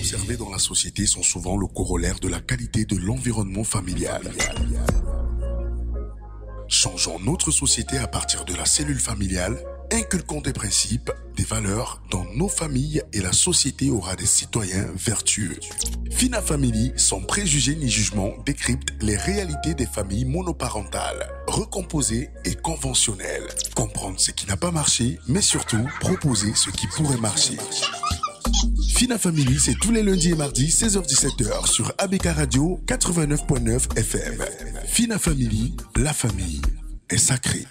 observés dans la société sont souvent le corollaire de la qualité de l'environnement familial. Changeons notre société à partir de la cellule familiale, inculquons des principes, des valeurs dans nos familles et la société aura des citoyens vertueux. Fina Family, sans préjugés ni jugements, décrypte les réalités des familles monoparentales, recomposées et conventionnelles. Comprendre ce qui n'a pas marché, mais surtout proposer ce qui pourrait marcher. Fina Family, c'est tous les lundis et mardis, 16h-17h sur ABK Radio 89.9 FM. Fina Family, la famille est sacrée.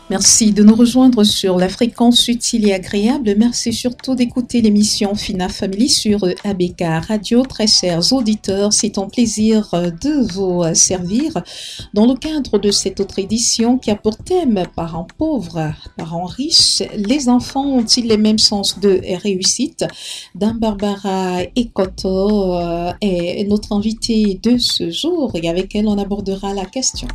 Merci de nous rejoindre sur la fréquence utile et agréable. Merci surtout d'écouter l'émission Fina Family sur ABK Radio. Très chers auditeurs, c'est un plaisir de vous servir dans le cadre de cette autre édition qui a pour thème parents pauvres, parents riches. Les enfants ont-ils les mêmes chances de réussite? Dame Barbara Ekoto est notre invitée de ce jour et avec elle on abordera la question.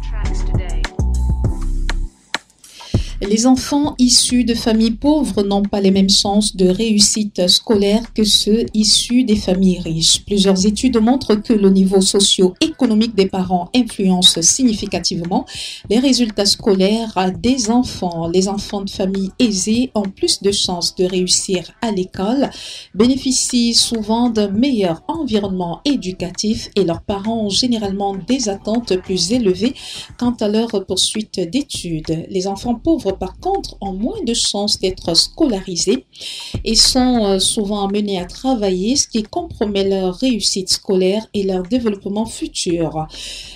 Les enfants issus de familles pauvres n'ont pas les mêmes chances de réussite scolaire que ceux issus des familles riches. Plusieurs études montrent que le niveau socio-économique des parents influence significativement les résultats scolaires des enfants. Les enfants de familles aisées ont plus de chances de réussir à l'école, bénéficient souvent d'un meilleur environnement éducatif et leurs parents ont généralement des attentes plus élevées quant à leur poursuite d'études. Les enfants pauvres par contre, ont moins de chances d'être scolarisés et sont souvent amenés à travailler, ce qui compromet leur réussite scolaire et leur développement futur.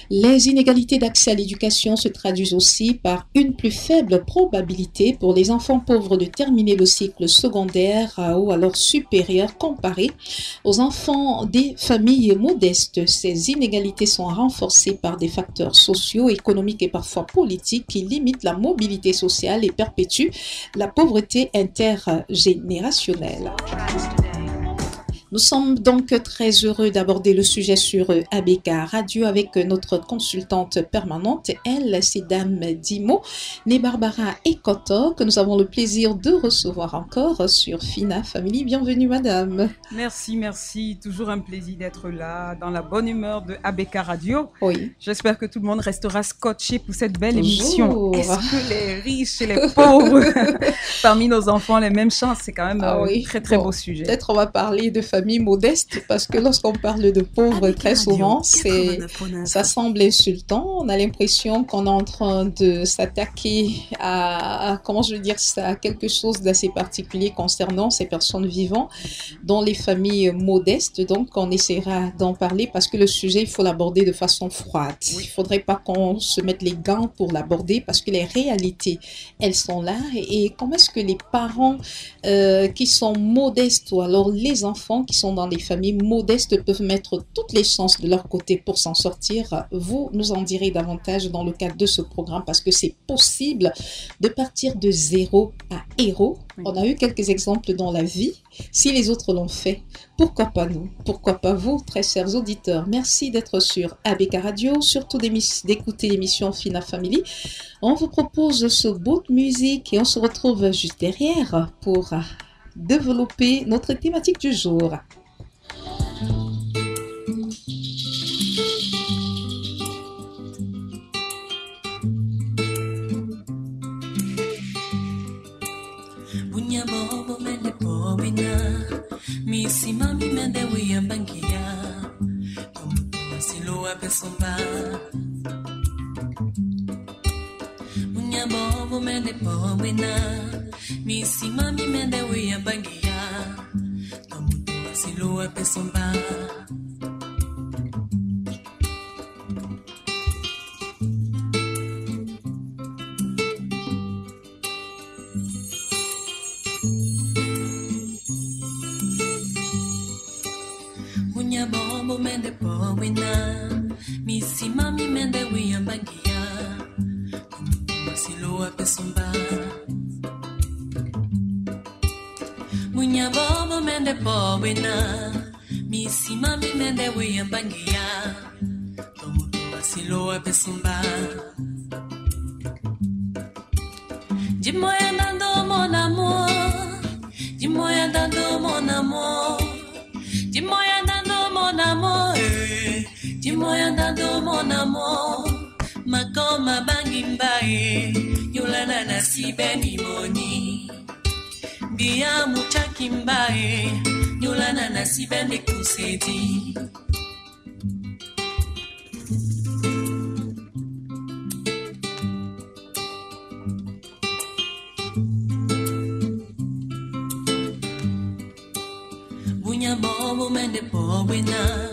Les inégalités d'accès à l'éducation se traduisent aussi par une plus faible probabilité pour les enfants pauvres de terminer le cycle secondaire ou alors supérieur comparé aux enfants des familles modestes. Ces inégalités sont renforcées par des facteurs sociaux, économiques et parfois politiques qui limitent la mobilité sociale et perpétue la pauvreté intergénérationnelle. Nous sommes donc très heureux d'aborder le sujet sur ABK Radio avec notre consultante permanente. Elle, c'est Dame Dimo, née Barbara Ekoto, que nous avons le plaisir de recevoir encore sur Fina Family. Bienvenue, madame. Merci. Toujours un plaisir d'être là, dans la bonne humeur de ABK Radio. Oui. J'espère que tout le monde restera scotché pour cette belle émission. Est-ce que les riches et les pauvres, parmi nos enfants, les mêmes chances? C'est quand même un très beau sujet. Peut-être on va parler de famille modeste parce que lorsqu'on parle de pauvres très souvent ça semble insultant, on a l'impression qu'on est en train de s'attaquer à quelque chose d'assez particulier concernant ces personnes vivant dans les familles modestes. Donc on essaiera d'en parler parce que le sujet il faut l'aborder de façon froide. Il faudrait pas qu'on se mette les gants pour l'aborder parce que les réalités elles sont là et comment est-ce que les parents qui sont modestes ou alors les enfants qui sont dans les familles modestes peuvent mettre toutes les chances de leur côté pour s'en sortir. Vous nous en direz davantage dans le cadre de ce programme parce que c'est possible de partir de zéro à héros. On a eu quelques exemples dans la vie. Si les autres l'ont fait, pourquoi pas nous? Pourquoi pas vous, très chers auditeurs? Merci d'être sur ABK Radio, surtout d'écouter l'émission Fina Family. On vous propose ce bout de musique et on se retrouve juste derrière pour développer notre thématique du jour. Misimami mende wiyambangia Masilo apesomba Munyabobo mende powena Misimami mende wiyambangia Masilo apesomba Dis-moi andando mon amour Dis-moi andando mon amour Dis-moi andando mon amour Dis-moi andando mon amour Makoma bangimbae Yolana nasi beni moni Dia mucha kimbae Yolana nasi beni kusedi Bunya bobo mende powena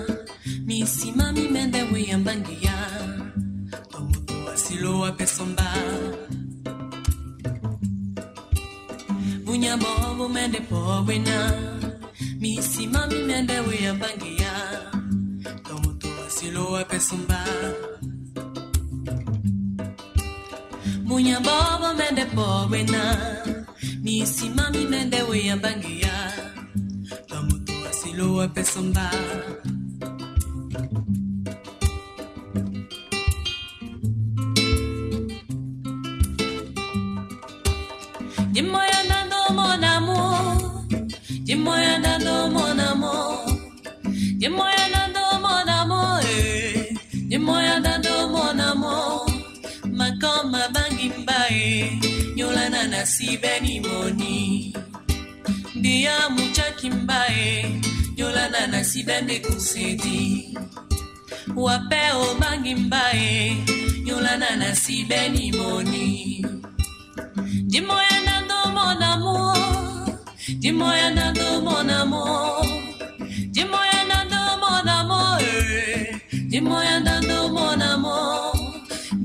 Misimami mende wiyambangia Tomuto asilo apesomba Bunya bobo mende powena Misimami mende wiyambangia Tomuto asilo apesomba Bunya bobo mende powena Misimami mende wiyambangia Tomuto asilo apesomba Dis-moi andando mon amour Dis-moi andando mon amour Dis-moi andando mon amour Dis-moi andando mon amour Makoma bangimbae Yolana nasi beni moni Dia mucha kimbae Yolana nasi bende kusedi Wapeo bangimbae Yolana nasi beni moni Dis-moi andando mon amour Dis-moi andando mon amour Dis-moi andando mon amour Dis-moi andando mon amour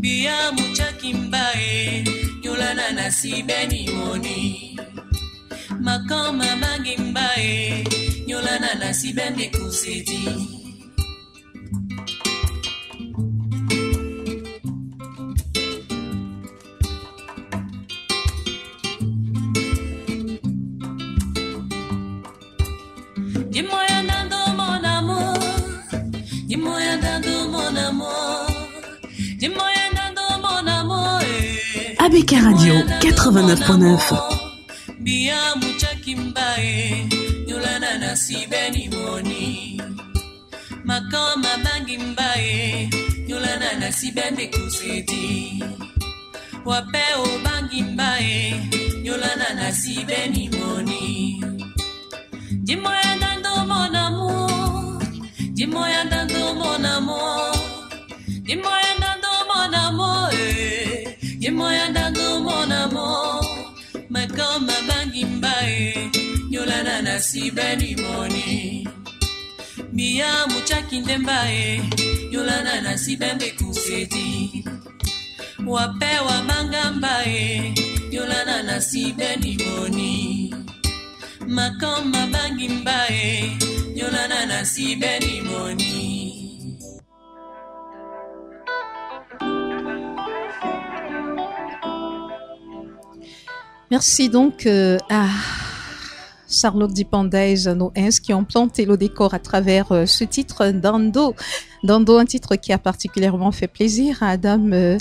Bia mucha kimbae Yolana nasi beni moni Makoma bangimbae Yolana nasi bende kusedi Dis-moi andando mon amour Dis-moi andando mon amour Dis-moi andando mon amour ABK Radio 89.9 Bia mucha kimbae Yolana nasi beni moni Makoma bangimbae Yolana nasi bende kusedi Wapeo bangimbae Yolana nasi beni moni Dis-moi andando mon amour Dis-moi andando mon amour Dis-moi andando mon amour Dis-moi andando mon amour Makoma bangimbae Yolana nasi beni moni Mia mucha kindembae Yolana nasi bende kusedi Wapewa mangambae Yolana nasi beni moni Makoma bangimbae Yolana nasi beni moni Merci donc à Charlotte Dipanda et Jeannot Hens qui ont planté le décor à travers ce titre Dando. Dando, un titre qui a particulièrement fait plaisir à Adam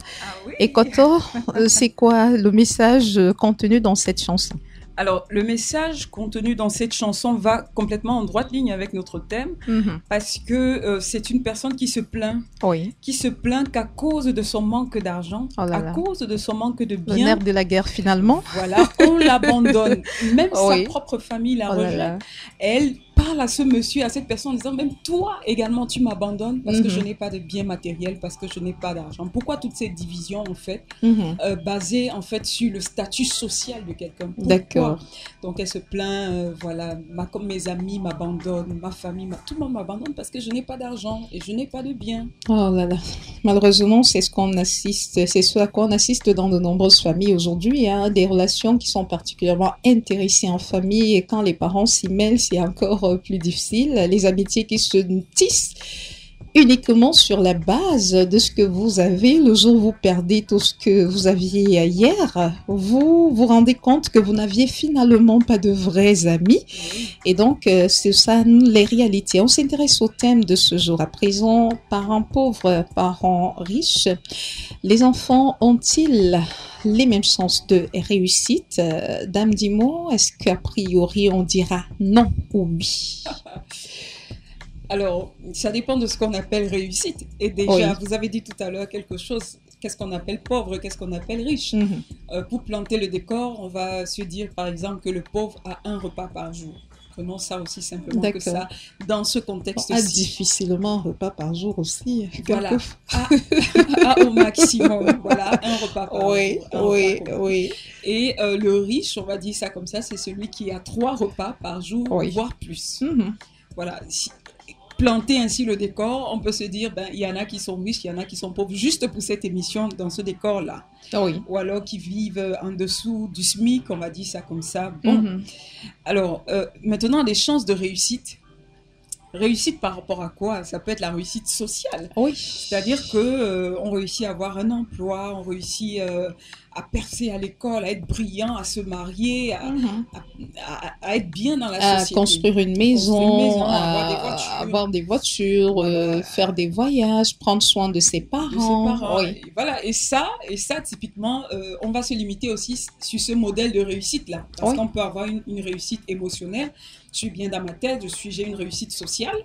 Ekoto. C'est quoi le message contenu dans cette chanson? Alors, le message contenu dans cette chanson va complètement en droite ligne avec notre thème, parce que c'est une personne qui se plaint, qui se plaint qu'à cause de son manque d'argent, cause de son manque de biens, le nerf de la guerre finalement, voilà, on l'abandonne, même sa propre famille la rejette. Elle parle à ce monsieur, à cette personne en disant, même toi également tu m'abandonnes parce que je n'ai pas de biens matériels, parce que je n'ai pas d'argent. Pourquoi toutes ces divisions en fait, basées en fait sur le statut social de quelqu'un? D'accord. Donc elle se plaint, voilà, comme mes amis m'abandonnent, ma famille, tout le monde m'abandonne parce que je n'ai pas d'argent et je n'ai pas de biens. Oh là là, malheureusement c'est ce qu'on assiste, c'est ce à quoi on assiste dans de nombreuses familles aujourd'hui, hein, des relations qui sont particulièrement intéressées en famille, et quand les parents s'y mêlent c'est encore plus difficile, les amitiés qui se tissent uniquement sur la base de ce que vous avez. Le jour où vous perdez tout ce que vous aviez hier, vous vous rendez compte que vous n'aviez finalement pas de vrais amis. Et donc, c'est ça les réalités. On s'intéresse au thème de ce jour. À présent, parents pauvres, parents riches, les enfants ont-ils les mêmes chances de réussite? Dame Dimo, est-ce qu'a priori on dira non ou oui? Alors, ça dépend de ce qu'on appelle réussite. Et déjà, vous avez dit tout à l'heure quelque chose. Qu'est-ce qu'on appelle pauvre, qu'est-ce qu'on appelle riche? Pour planter le décor, on va se dire par exemple que le pauvre a un repas par jour. Prenons ça aussi simplement que ça, dans ce contexte-ci. Difficilement un repas par jour aussi. Voilà, au maximum, voilà, un repas par jour. Oui. Et le riche, on va dire ça comme ça, c'est celui qui a 3 repas par jour, voire plus. Voilà, planter ainsi le décor, on peut se dire, il y en a qui sont riches, il y en a qui sont pauvres, juste pour cette émission, dans ce décor-là. Ou alors qui vivent en dessous du SMIC, on va dire ça comme ça. Bon. Alors, maintenant, les chances de réussite. Réussite par rapport à quoi? Ça peut être la réussite sociale. C'est-à-dire qu'on réussit à avoir un emploi, on réussit à percer à l'école, à être brillant, à se marier, à être bien dans la société. À construire une maison, avoir des voitures, faire des voyages, prendre soin de ses parents. Voilà. Et ça, typiquement, on va se limiter aussi sur ce modèle de réussite-là. Parce qu'on peut avoir une réussite émotionnelle. Je suis bien dans ma tête, j'ai une réussite sociale.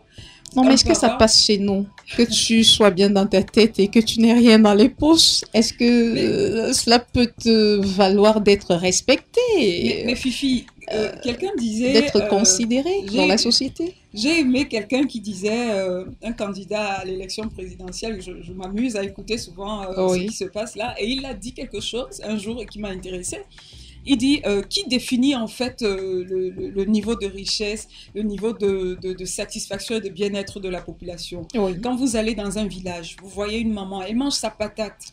Non, mais est-ce que ça passe chez nous? Que tu sois bien dans ta tête et que tu n'aies rien dans les poches? Est-ce que cela peut te valoir d'être respecté? Mais Fifi, quelqu'un disait... D'être considéré dans la société? J'ai aimé quelqu'un qui disait, un candidat à l'élection présidentielle, je m'amuse à écouter souvent ce qui se passe là, et il a dit quelque chose un jour et qui m'a intéressée. Il dit, qui définit en fait le niveau de richesse, le niveau de satisfaction et de bien-être de la population? Quand vous allez dans un village, vous voyez une maman, elle mange sa patate,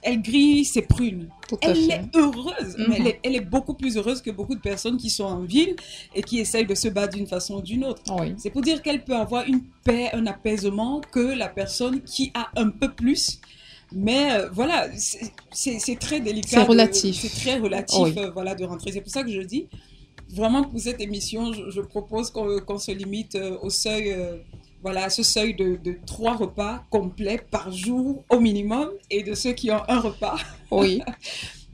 elle grille ses prunes, elle est heureuse, mais elle est beaucoup plus heureuse que beaucoup de personnes qui sont en ville et qui essayent de se battre d'une façon ou d'une autre. C'est pour dire qu'elle peut avoir une paix, un apaisement que la personne qui a un peu plus. Mais voilà, c'est très délicat. C'est relatif. C'est très relatif voilà, de rentrer. C'est pour ça que je dis, vraiment pour cette émission, je propose qu'on se limite au seuil, voilà, à ce seuil de 3 repas complets par jour au minimum et de ceux qui ont un repas.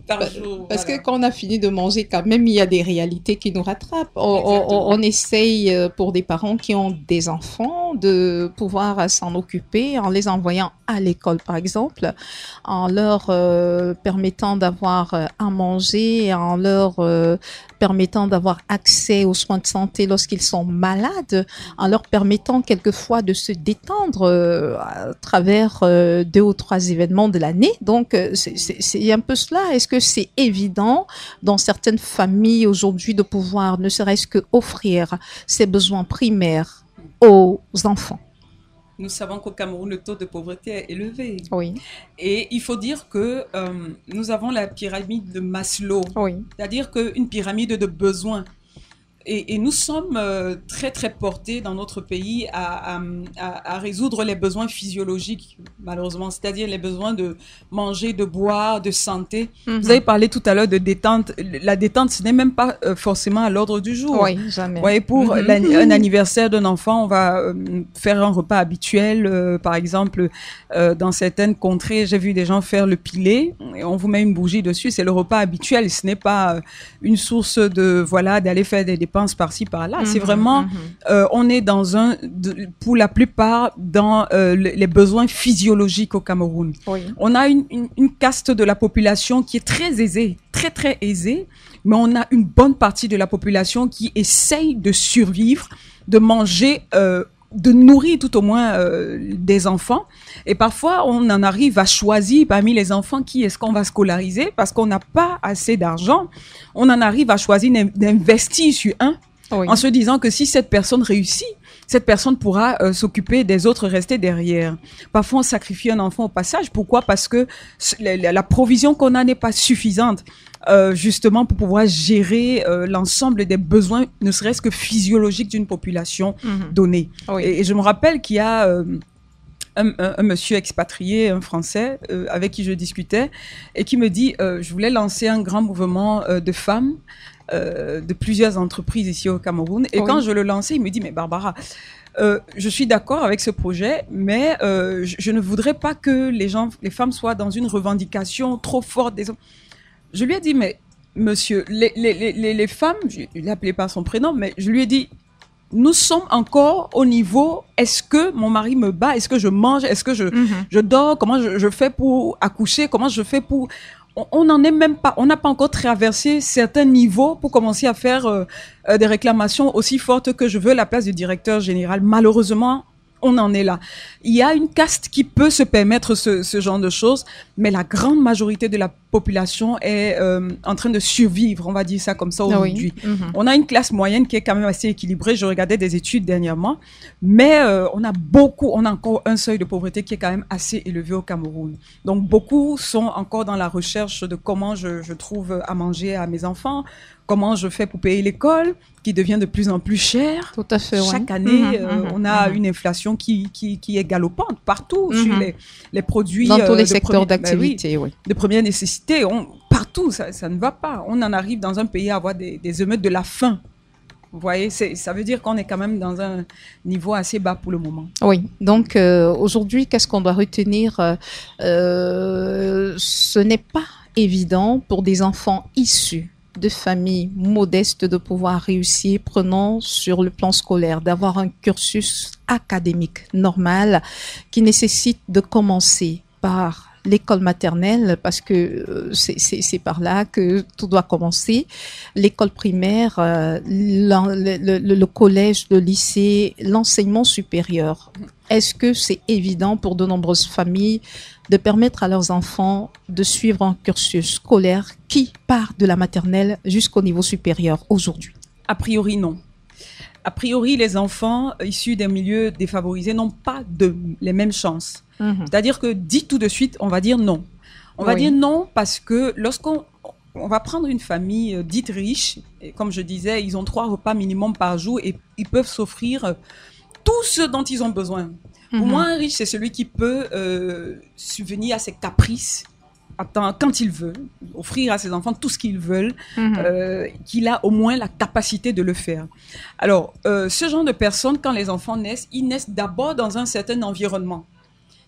Par jour. Parce que quand on a fini de manger, quand même, il y a des réalités qui nous rattrapent. On essaye, pour des parents qui ont des enfants, de pouvoir s'en occuper en les envoyant à l'école, par exemple, en leur permettant d'avoir à manger, en leur permettant d'avoir accès aux soins de santé lorsqu'ils sont malades, en leur permettant quelquefois de se détendre à travers 2 ou 3 événements de l'année. Donc, c'est un peu cela. Est-ce que c'est évident dans certaines familles aujourd'hui de pouvoir ne serait-ce que offrir ces besoins primaires aux enfants? Nous savons qu'au Cameroun, le taux de pauvreté est élevé. Et il faut dire que nous avons la pyramide de Maslow, c'est-à-dire qu'une pyramide de besoins. Et nous sommes très, très portés dans notre pays à résoudre les besoins physiologiques, malheureusement, c'est-à-dire les besoins de manger, de boire, de santé. Vous avez parlé tout à l'heure de détente. La détente, ce n'est même pas forcément à l'ordre du jour. Jamais. Vous voyez, pour un anniversaire d'un enfant, on va faire un repas habituel. Par exemple, dans certaines contrées, j'ai vu des gens faire le pilé et on vous met une bougie dessus. C'est le repas habituel. Ce n'est pas une source d'aller faire des dépenses par-ci, par-là. C'est vraiment, on est pour la plupart, dans les besoins physiologiques au Cameroun. On a une caste de la population qui est très aisée, très, très aisée, mais on a une bonne partie de la population qui essaye de survivre, de manger, de nourrir tout au moins des enfants. Et parfois, on en arrive à choisir parmi les enfants qui est-ce qu'on va scolariser parce qu'on n'a pas assez d'argent. On en arrive à choisir d'investir sur un en se disant que si cette personne réussit, cette personne pourra s'occuper des autres restés derrière. Parfois, on sacrifie un enfant au passage. Pourquoi? Parce que la provision qu'on a n'est pas suffisante justement pour pouvoir gérer l'ensemble des besoins, ne serait-ce que physiologiques d'une population donnée. Et je me rappelle qu'il y a un monsieur expatrié, un Français, avec qui je discutais, et qui me dit, je voulais lancer un grand mouvement de femmes de plusieurs entreprises ici au Cameroun. Et quand je le lançais, il me dit, mais Barbara, je suis d'accord avec ce projet, mais je ne voudrais pas que les femmes soient dans une revendication trop forte des hommes. Je lui ai dit, mais monsieur, les femmes, je ne l'ai appelé par son prénom, mais je lui ai dit, nous sommes encore au niveau, est-ce que mon mari me bat, est-ce que je mange, est-ce que je dors, comment je fais pour accoucher, comment je fais pour... On n'en est même pas, on n'a pas encore traversé certains niveaux pour commencer à faire des réclamations aussi fortes que je veux la place du directeur général. Malheureusement, on en est là. Il y a une caste qui peut se permettre ce genre de choses, mais la grande majorité de la population est en train de survivre, on va dire ça comme ça aujourd'hui. On a une classe moyenne qui est quand même assez équilibrée. Je regardais des études dernièrement, mais on a encore un seuil de pauvreté qui est quand même assez élevé au Cameroun. Donc beaucoup sont encore dans la recherche de comment je trouve à manger à mes enfants, comment je fais pour payer l'école, qui devient de plus en plus cher. Tout à fait, Chaque année, on a une inflation qui est galopante partout sur les produits. Dans tous les secteurs d'activité, de première nécessité. Partout, ça ne va pas. On en arrive dans un pays à avoir des émeutes de la faim. Vous voyez, ça veut dire qu'on est quand même dans un niveau assez bas pour le moment. Oui, donc aujourd'hui, qu'est-ce qu'on doit retenir? Ce n'est pas évident pour des enfants issus de familles modestes de pouvoir réussir, prenons sur le plan scolaire, d'avoir un cursus académique normal qui nécessite de commencer par l'école maternelle, parce que c'est par là que tout doit commencer, l'école primaire, le collège, le lycée, l'enseignement supérieur. Est-ce que c'est évident pour de nombreuses familles de permettre à leurs enfants de suivre un cursus scolaire qui part de la maternelle jusqu'au niveau supérieur aujourd'hui? A priori, non. A priori, les enfants issus des milieux défavorisés n'ont pas les mêmes chances. C'est-à-dire que dit tout de suite, on va dire non. On va dire non parce que lorsqu'on va prendre une famille dite riche, et comme je disais, ils ont 3 repas minimum par jour et ils peuvent s'offrir tout ce dont ils ont besoin. Pour moi, un riche, c'est celui qui peut subvenir à ses caprices quand il veut, offrir à ses enfants tout ce qu'ils veulent, qu'il a au moins la capacité de le faire. Alors, ce genre de personnes, quand les enfants naissent, ils naissent d'abord dans un certain environnement.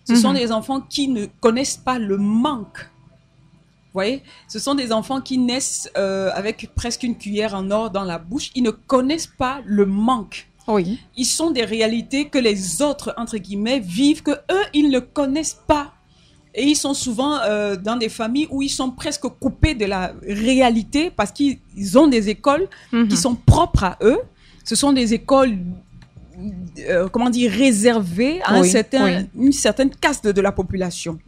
Ce sont des enfants qui ne connaissent pas le manque. Vous voyez, ce sont des enfants qui naissent avec presque une cuillère en or dans la bouche. Ils ne connaissent pas le manque. Oui. Ils sont des réalités que les autres, entre guillemets, vivent, que eux, ils ne connaissent pas. Et ils sont souvent dans des familles où ils sont presque coupés de la réalité parce qu'ils ont des écoles qui sont propres à eux. Ce sont des écoles, réservées à une certaine caste de la population.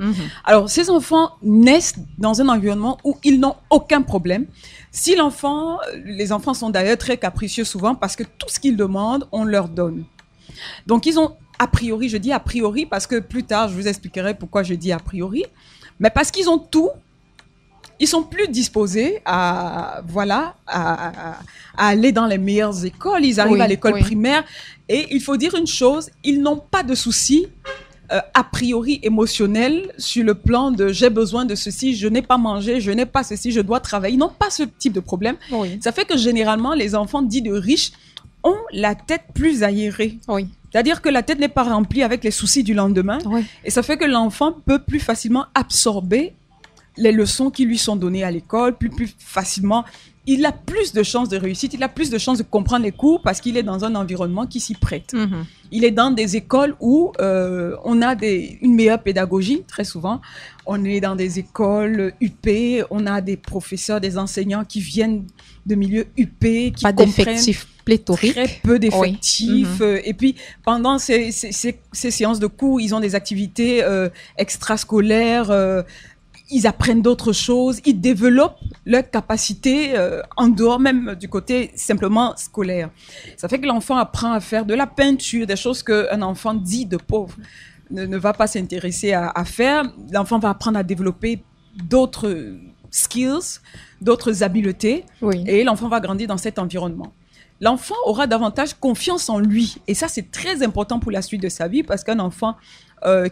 Alors, ces enfants naissent dans un environnement où ils n'ont aucun problème. Les enfants sont d'ailleurs très capricieux souvent parce que tout ce qu'ils demandent, on leur donne. Donc, ils ont a priori, je dis a priori parce que plus tard, je vous expliquerai pourquoi je dis a priori, mais parce qu'ils ont tout, ils sont plus disposés à aller dans les meilleures écoles. Ils arrivent à l'école primaire et il faut dire une chose, ils n'ont pas de soucis a priori émotionnels sur le plan de j'ai besoin de ceci, je n'ai pas mangé, je n'ai pas ceci, je dois travailler. Ils n'ont pas ce type de problème. Ça fait que généralement, les enfants dits de riches ont la tête plus aérée. C'est-à-dire que la tête n'est pas remplie avec les soucis du lendemain. Et ça fait que l'enfant peut plus facilement absorber les leçons qui lui sont données à l'école, plus facilement. Il a plus de chances de réussite, il a plus de chances de comprendre les cours parce qu'il est dans un environnement qui s'y prête. Il est dans des écoles où on a une meilleure pédagogie, très souvent. On est dans des écoles UP, on a des professeurs, des enseignants qui viennent de milieux UP, qui pas d'effectifs pléthoriques. Très peu d'effectifs. Et puis, pendant ces séances de cours, ils ont des activités extrascolaires, ils apprennent d'autres choses, ils développent leur capacité en dehors même du côté simplement scolaire. Ça fait que l'enfant apprend à faire de la peinture, des choses qu'un enfant dit de pauvre ne va pas s'intéresser à faire. L'enfant va apprendre à développer d'autres skills, d'autres habiletés, et l'enfant va grandir dans cet environnement. L'enfant aura davantage confiance en lui, et ça c'est très important pour la suite de sa vie, parce qu'un enfant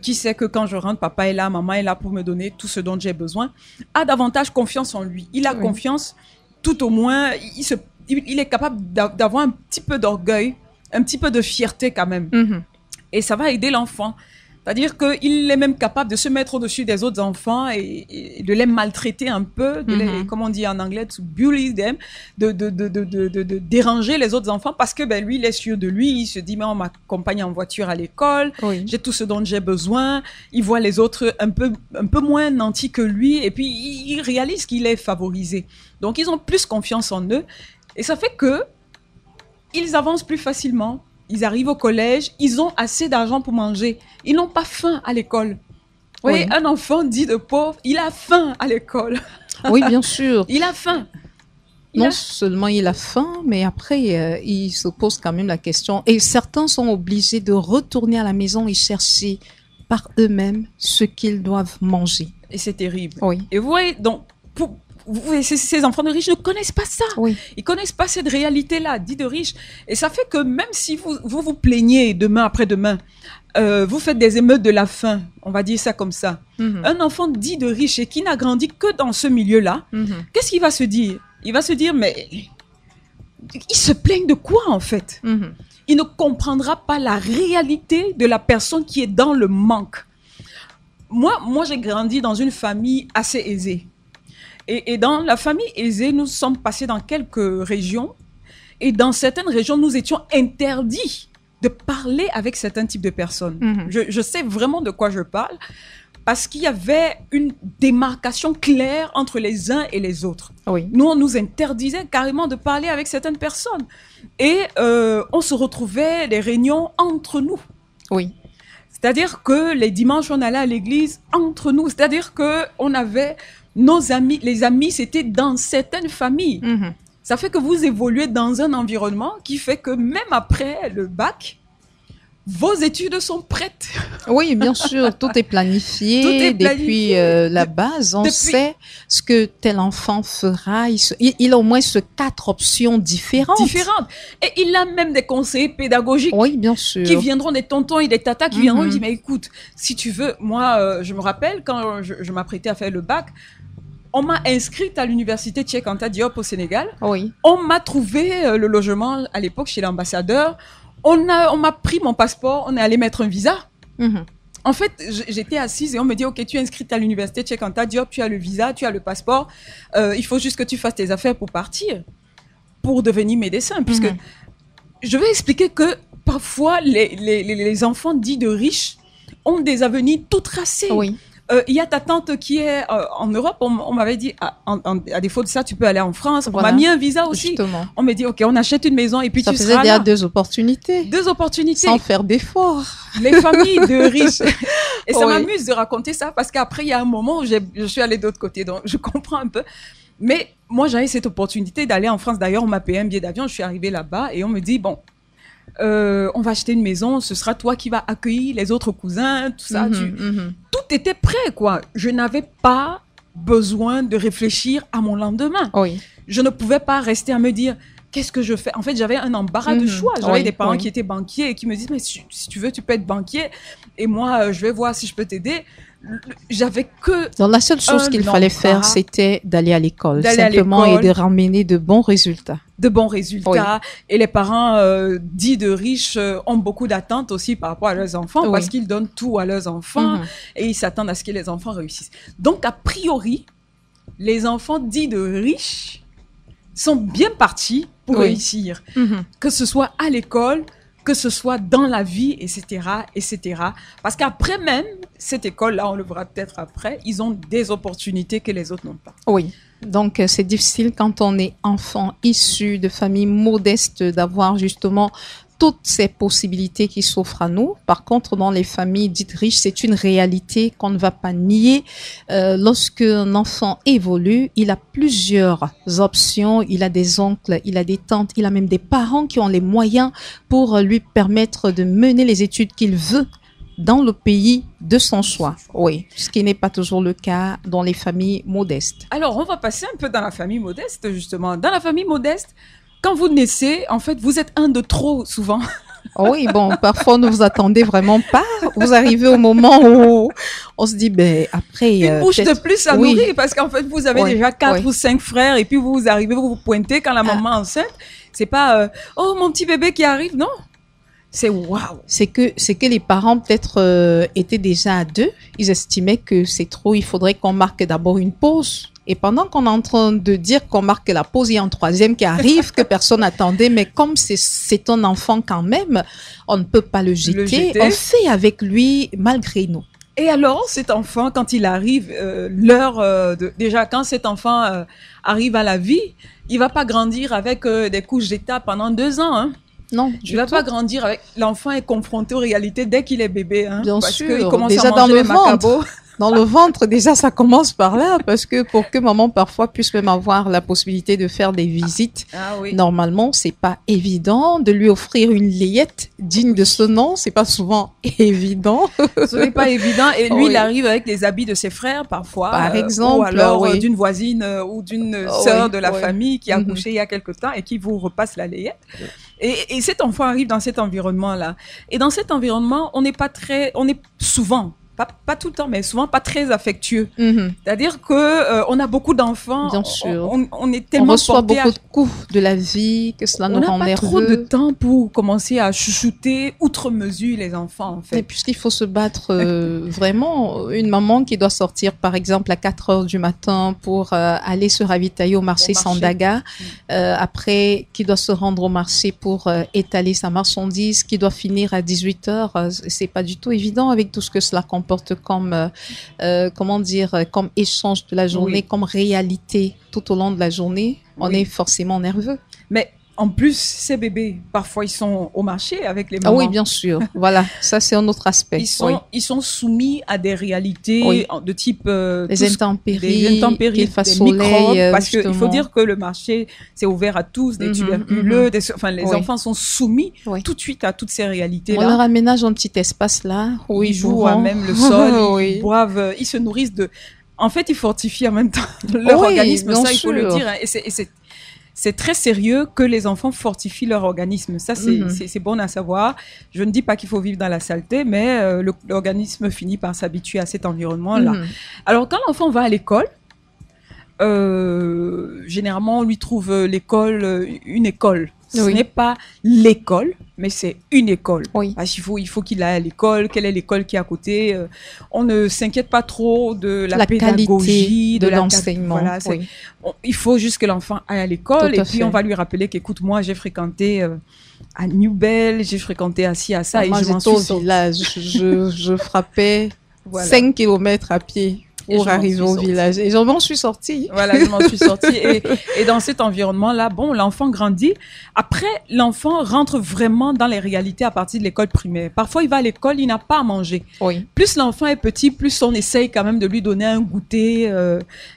qui sait que quand je rentre, papa est là, maman est là pour me donner tout ce dont j'ai besoin, a davantage confiance en lui. Il a confiance, tout au moins, il est capable d'avoir un petit peu d'orgueil, un petit peu de fierté quand même. Et ça va aider l'enfant. C'est-à-dire qu'il est même capable de se mettre au-dessus des autres enfants et de les maltraiter un peu, comme on dit en anglais, to bully them, de déranger les autres enfants parce que lui, il est sûr de lui, il se dit, mais on m'accompagne en voiture à l'école, j'ai tout ce dont j'ai besoin, il voit les autres un peu moins nantis que lui et puis il réalise qu'il est favorisé. Donc, ils ont plus confiance en eux et ça fait que ils avancent plus facilement. Ils arrivent au collège, ils ont assez d'argent pour manger. Ils n'ont pas faim à l'école. Vous voyez, un enfant dit de pauvre, il a faim à l'école. Oui, bien sûr. Il a faim. Non seulement il a faim, mais après, il se pose quand même la question. Et certains sont obligés de retourner à la maison et chercher par eux-mêmes ce qu'ils doivent manger. Et c'est terrible. Oui. Et vous voyez, donc, ces enfants de riches ne connaissent pas ça. Ils ne connaissent pas cette réalité-là, dit de riches. Et ça fait que même si vous plaignez demain après-demain, vous faites des émeutes de la faim, on va dire ça comme ça. Un enfant dit de riche et qui n'a grandi que dans ce milieu-là, qu'est-ce qu'il va se dire? Il va se dire, mais il se plaigne de quoi en fait? Il ne comprendra pas la réalité de la personne qui est dans le manque. Moi j'ai grandi dans une famille assez aisée. Et dans la famille aisée, nous sommes passés dans quelques régions. Et dans certaines régions, nous étions interdits de parler avec certains types de personnes. Je sais vraiment de quoi je parle. Parce qu'il y avait une démarcation claire entre les uns et les autres. Nous, on nous interdisait carrément de parler avec certaines personnes. Et on se retrouvait des réunions entre nous. C'est-à-dire que les dimanches, on allait à l'église entre nous. C'est-à-dire qu'on avait... Nos amis, les amis, c'était dans certaines familles. Ça fait que vous évoluez dans un environnement qui fait que même après le bac, vos études sont prêtes. Oui, bien sûr, tout est planifié. Depuis la base, on sait ce que tel enfant fera. Il a au moins 4 options différentes. Et il a même des conseillers pédagogiques. Oui, bien sûr. Qui viendront, des tontons et des tatas qui viendront et disent, mais écoute, si tu veux, moi, je me rappelle quand je m'apprêtais à faire le bac, on m'a inscrite à l'université Cheikh Anta Diop au Sénégal. On m'a trouvé le logement à l'époque chez l'ambassadeur. On m'a pris mon passeport, on est allé mettre un visa. En fait, j'étais assise et on me dit, ok, tu es inscrite à l'université Cheikh Anta Diop, tu as le visa, tu as le passeport. Il faut juste que tu fasses tes affaires pour partir, pour devenir médecin. Puisque je vais expliquer que parfois, les enfants dits de riches ont des avenirs tout tracés. Il y a ta tante qui est en Europe, on m'avait dit, à défaut de ça, tu peux aller en France. On m'a mis un visa aussi. Justement. On m'a dit, ok, on achète une maison et puis ça tu seras là. Ça faisait déjà 2 opportunités. 2 opportunités. Sans faire d'efforts. Les familles de riches. Et ça m'amuse de raconter ça parce qu'après, il y a un moment où je suis allée de l'autre côté. Donc, je comprends un peu. Mais moi, j'avais cette opportunité d'aller en France. D'ailleurs, on m'a payé un billet d'avion. Je suis arrivée là-bas et on me dit, bon, on va acheter une maison, ce sera toi qui vas accueillir les autres cousins, tout ça. Tout était prêt, quoi. Je n'avais pas besoin de réfléchir à mon lendemain. Je ne pouvais pas rester à me dire, qu'est-ce que je fais? En fait, j'avais un embarras de choix. J'avais des parents qui étaient banquiers et qui me disent, mais si tu veux, tu peux être banquier. Et moi, je vais voir si je peux t'aider. J'avais que... Donc, la seule chose qu'il fallait faire, c'était d'aller à l'école, simplement, et de ramener de bons résultats. Et les parents dits de riches ont beaucoup d'attentes aussi par rapport à leurs enfants parce qu'ils donnent tout à leurs enfants et ils s'attendent à ce que les enfants réussissent. Donc, a priori, les enfants dits de riches sont bien partis pour réussir. Que ce soit à l'école, que ce soit dans la vie, etc., etc. Parce qu'après même, cette école-là, on le verra peut-être après, ils ont des opportunités que les autres n'ont pas. Donc, c'est difficile quand on est enfant issu de familles modestes d'avoir justement toutes ces possibilités qui s'offrent à nous. Par contre, dans les familles dites riches, c'est une réalité qu'on ne va pas nier. Lorsque un enfant évolue, il a plusieurs options. Il a des oncles, il a des tantes, il a même des parents qui ont les moyens pour lui permettre de mener les études qu'il veut dans le pays de son choix. Ce qui n'est pas toujours le cas dans les familles modestes. Alors, on va passer un peu dans la famille modeste, justement. Dans la famille modeste, quand vous naissez, en fait, vous êtes un de trop souvent. Oui, bon, parfois, ne vous attendez vraiment pas. Vous arrivez au moment où on se dit, ben, après... Une bouche de plus à nourrir, parce qu'en fait, vous avez déjà 4 ou 5 frères, et puis vous arrivez, vous pointez quand la maman est enceinte. C'est pas, oh, mon petit bébé qui arrive, non. C'est waouh. C'est que les parents peut-être étaient déjà à 2. Ils estimaient que c'est trop. Il faudrait qu'on marque d'abord une pause. Et pendant qu'on est en train de dire qu'on marque la pause, il y a un 3e qui arrive que personne n'attendait. Mais comme c'est un enfant quand même, on ne peut pas le jeter. On fait avec lui malgré nous. Et alors, cet enfant, quand il arrive, déjà quand cet enfant arrive à la vie, il va pas grandir avec des couches d'état pendant 2 ans, hein. Non, il va pas grandir avec. L'enfant est confronté aux réalités dès qu'il est bébé, hein. Bien parce sûr. qu'il commence déjà à manger les macabos. Dans le ventre, déjà, ça commence par là, parce que pour que maman parfois puisse même avoir la possibilité de faire des visites, normalement, c'est pas évident de lui offrir une layette digne de ce nom. C'est pas souvent évident. Ce n'est pas évident. Et lui, il arrive avec les habits de ses frères parfois, par exemple, ou alors d'une voisine ou d'une sœur de la famille qui a accouché il y a quelque temps et qui vous repasse la layette. Et cet enfant arrive dans cet environnement-là. Et dans cet environnement, on est souvent, pas tout le temps, mais souvent pas très affectueux. C'est-à-dire que on a beaucoup d'enfants. Bien sûr. On est tellement on reçoit beaucoup de coups de la vie que cela nous rend nerveux. On n'a pas trop de temps pour commencer à chouchouter outre mesure les enfants, en fait. Et puisqu'il faut se battre vraiment, une maman qui doit sortir par exemple à 4h du matin pour aller se ravitailler au marché Sandaga, après qui doit se rendre au marché pour étaler sa marchandise, qui doit finir à 18h, c'est pas du tout évident avec tout ce que cela comporte comme comme échange de la journée, comme réalité tout au long de la journée. On est forcément nerveux. Mais en plus, ces bébés, parfois, ils sont au marché avec les mamans. Ah oui, bien sûr. Voilà, ça, c'est un autre aspect. Ils sont soumis à des réalités de type... des intempéries, des microbes. Parce qu'il faut dire que le marché, c'est ouvert à tous, des tuberculeux, les enfants sont soumis tout de suite à toutes ces réalités-là. On leur aménage un petit espace là où ils jouent à même le sol, ils boivent, ils se nourrissent de... En fait, ils fortifient en même temps leur organisme, ça, il faut le dire. Et c'est très sérieux que les enfants fortifient leur organisme. Ça, c'est bon à savoir. Je ne dis pas qu'il faut vivre dans la saleté, mais l'organisme finit par s'habituer à cet environnement-là. Alors, quand l'enfant va à l'école, généralement, on lui trouve l'école, une école. Ce n'est pas l'école, mais c'est une école. Parce qu'il faut qu'il aille à l'école. Quelle est l'école qui est à côté? On ne s'inquiète pas trop de la pédagogie, de l'enseignement. Voilà, il faut juste que l'enfant aille à l'école. Et puis, on va lui rappeler qu'écoute, moi, j'ai fréquenté à New Bell, j'ai fréquenté à ci, à ça. Moi, j'étais au village. Je frappais 5 kilomètres à pied pour arriver au village. Et je m'en suis sortie. Voilà, je m'en suis sortie. Et dans cet environnement-là, bon, l'enfant grandit. Après, l'enfant rentre vraiment dans les réalités à partir de l'école primaire. Parfois, il va à l'école, il n'a pas à manger. Plus l'enfant est petit, plus on essaye quand même de lui donner un goûter,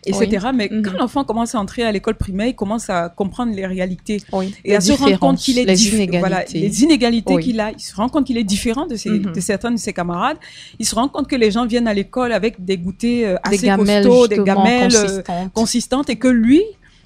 etc. Mais quand l'enfant commence à entrer à l'école primaire, il commence à comprendre les réalités. Et à se rendre compte qu'il est les inégalités qu'il a. Il se rend compte qu'il est différent de certains de ses camarades. Il se rend compte que les gens viennent à l'école avec des goûters assez costauds, des gamelles consistantes, et que lui,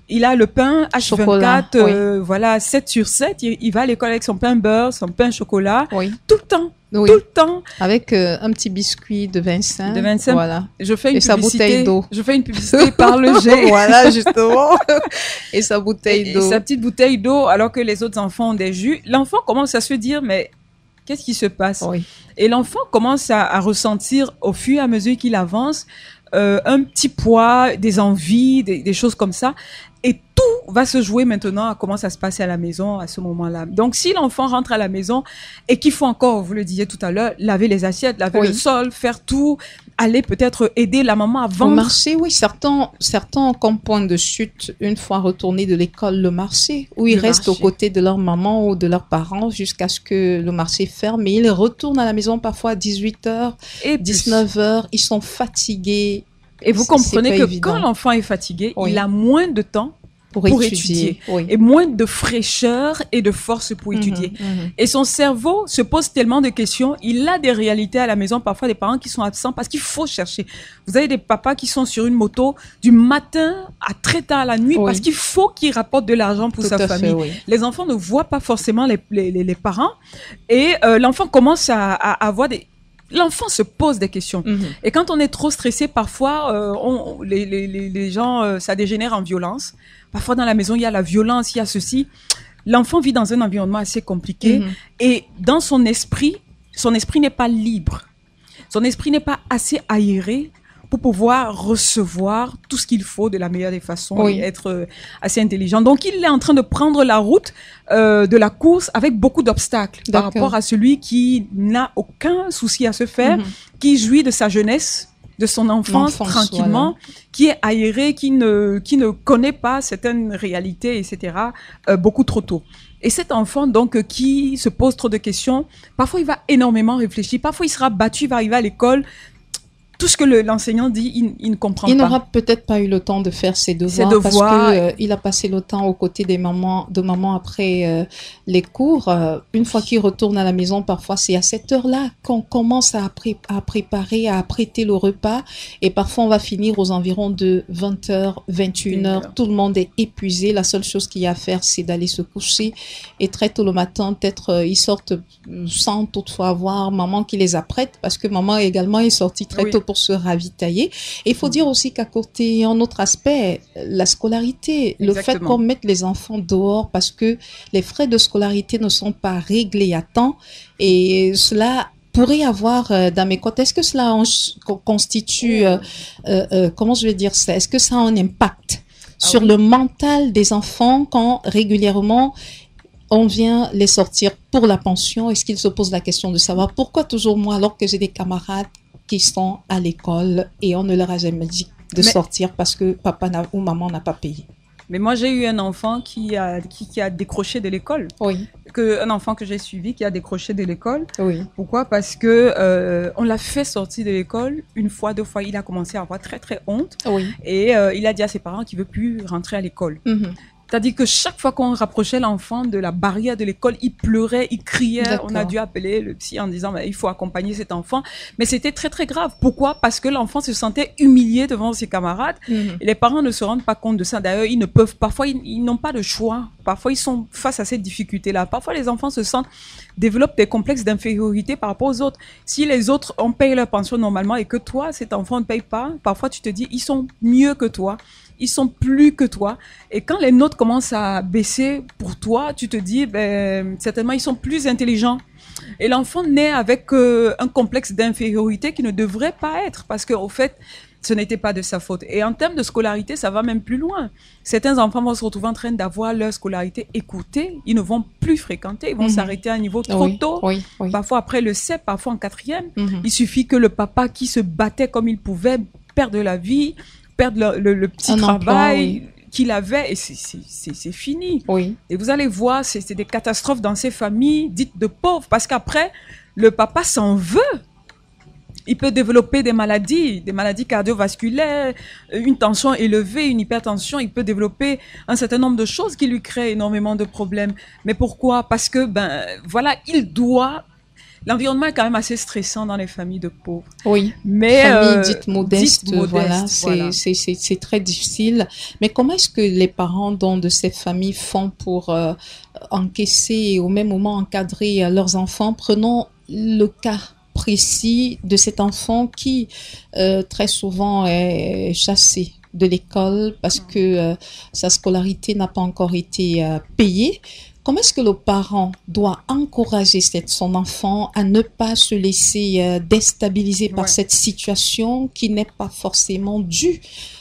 il a le pain H24, voilà, 7 sur 7. Il va à l'école avec son pain beurre, son pain chocolat, tout le temps. Tout le temps. Avec un petit biscuit de Vincent. Voilà. Je fais une publicité. Sa bouteille d'eau. Je fais une publicité par le G. Voilà, justement. Et sa bouteille d'eau. Et sa petite bouteille d'eau, alors que les autres enfants ont des jus. L'enfant commence à se dire, mais qu'est-ce qui se passe? Et l'enfant commence à ressentir, au fur et à mesure qu'il avance, un petit poids, des envies, des choses comme ça. Et tout va se jouer maintenant à comment ça se passe à la maison à ce moment-là. Donc, si l'enfant rentre à la maison et qu'il faut encore, vous le disiez tout à l'heure, laver les assiettes, laver le sol, faire tout, aller peut-être aider la maman à vendre. Au marché, oui. Certains ont comme point de chute, une fois retournés de l'école, le marché, où ils restent aux côtés de leur maman ou de leurs parents jusqu'à ce que le marché ferme. Et ils retournent à la maison parfois à 18h, et 19h. Ils sont fatigués. Et vous comprenez que quand l'enfant est fatigué, il a moins de temps pour étudier. Oui. Et moins de fraîcheur et de force pour étudier. Et son cerveau se pose tellement de questions. Il a des réalités à la maison, parfois des parents qui sont absents parce qu'il faut chercher. Vous avez des papas qui sont sur une moto du matin à très tard la nuit parce qu'il faut qu'ils rapportent de l'argent pour sa famille. Les enfants ne voient pas forcément les parents et l'enfant commence à avoir des... L'enfant se pose des questions. Et quand on est trop stressé, parfois, les gens, ça dégénère en violence. Parfois, dans la maison, il y a la violence, il y a ceci. L'enfant vit dans un environnement assez compliqué. Et dans son esprit n'est pas libre. Son esprit n'est pas assez aéré pour pouvoir recevoir tout ce qu'il faut de la meilleure des façons et être assez intelligent. Donc, il est en train de prendre la route de la course avec beaucoup d'obstacles par rapport à celui qui n'a aucun souci à se faire, qui jouit de sa jeunesse, de son enfance tranquillement, qui est aéré, qui ne connaît pas certaines réalités, etc., beaucoup trop tôt. Et cet enfant, donc, qui se pose trop de questions, parfois il va énormément réfléchir, parfois il sera battu, il va arriver à l'école, tout ce que l'enseignant dit, il ne comprend pas. Il n'aura peut-être pas eu le temps de faire ses devoirs parce que il a passé le temps aux côtés de maman après les cours. Une fois qu'il retourne à la maison, parfois c'est à cette heure-là qu'on commence à préparer, à apprêter le repas. Et parfois on va finir aux environs de 20h, 21h. Tout le monde est épuisé. La seule chose qu'il y a à faire, c'est d'aller se coucher. Et très tôt le matin, peut-être ils sortent sans toutefois voir maman qui les apprête parce que maman également est sortie très tôt pour se ravitailler. Et il faut dire aussi qu'à côté, un autre aspect, la scolarité, le fait qu'on mette les enfants dehors parce que les frais de scolarité ne sont pas réglés à temps et cela pourrait avoir dans mes côtés, est-ce que cela constitue, comment je vais dire ça, est-ce que ça a un impact sur le mental des enfants quand régulièrement on vient les sortir pour la pension? Est-ce qu'ils se posent la question de savoir pourquoi toujours moi alors que j'ai des camarades qui sont à l'école et on ne leur a jamais dit de sortir parce que papa ou maman n'a pas payé. Mais moi, j'ai eu un enfant qui a décroché de l'école. Un enfant que j'ai suivi qui a décroché de l'école. Pourquoi? Parce que on l'a fait sortir de l'école une fois, 2 fois. Il a commencé à avoir très, très honte. Et il a dit à ses parents qu'il ne veut plus rentrer à l'école. C'est-à-dire que chaque fois qu'on rapprochait l'enfant de la barrière de l'école, il pleurait, il criait. On a dû appeler le psy en disant il faut accompagner cet enfant. Mais c'était très, très grave. Pourquoi? Parce que l'enfant se sentait humilié devant ses camarades. Et les parents ne se rendent pas compte de ça. D'ailleurs, ils ne peuvent, parfois, ils n'ont pas de choix. Parfois, ils sont face à cette difficulté-là. Parfois, les enfants développent des complexes d'infériorité par rapport aux autres. Si les autres, on paye leur pension normalement et que toi, cet enfant ne paye pas, parfois, tu te dis, ils sont mieux que toi. Ils sont plus que toi. Et quand les notes commencent à baisser pour toi, tu te dis, certainement, ils sont plus intelligents. Et l'enfant naît avec un complexe d'infériorité qui ne devrait pas être parce qu'au fait, ce n'était pas de sa faute. Et en termes de scolarité, ça va même plus loin. Certains enfants vont se retrouver en train d'avoir leur scolarité écoutée. Ils ne vont plus fréquenter. Ils vont s'arrêter à un niveau trop tôt. Parfois après le CEP, parfois en 4e. Il suffit que le papa qui se battait comme il pouvait perde la vie, perdre le petit travail qu'il avait et c'est fini. Et vous allez voir, c'est des catastrophes dans ces familles dites de pauvres parce qu'après, le papa s'en veut. Il peut développer des maladies cardiovasculaires, une tension élevée, une hypertension. Il peut développer un certain nombre de choses qui lui créent énormément de problèmes. Mais pourquoi? Parce que, l'environnement est quand même assez stressant dans les familles de pauvres. Mais familles dites modestes, voilà. C'est très difficile. Mais comment est-ce que les parents de ces familles font pour encaisser et au même moment encadrer leurs enfants? Prenons le cas précis de cet enfant qui très souvent est chassé de l'école parce que sa scolarité n'a pas encore été payée. Comment est-ce que le parent doit encourager son enfant à ne pas se laisser déstabiliser par cette situation qui n'est pas forcément due,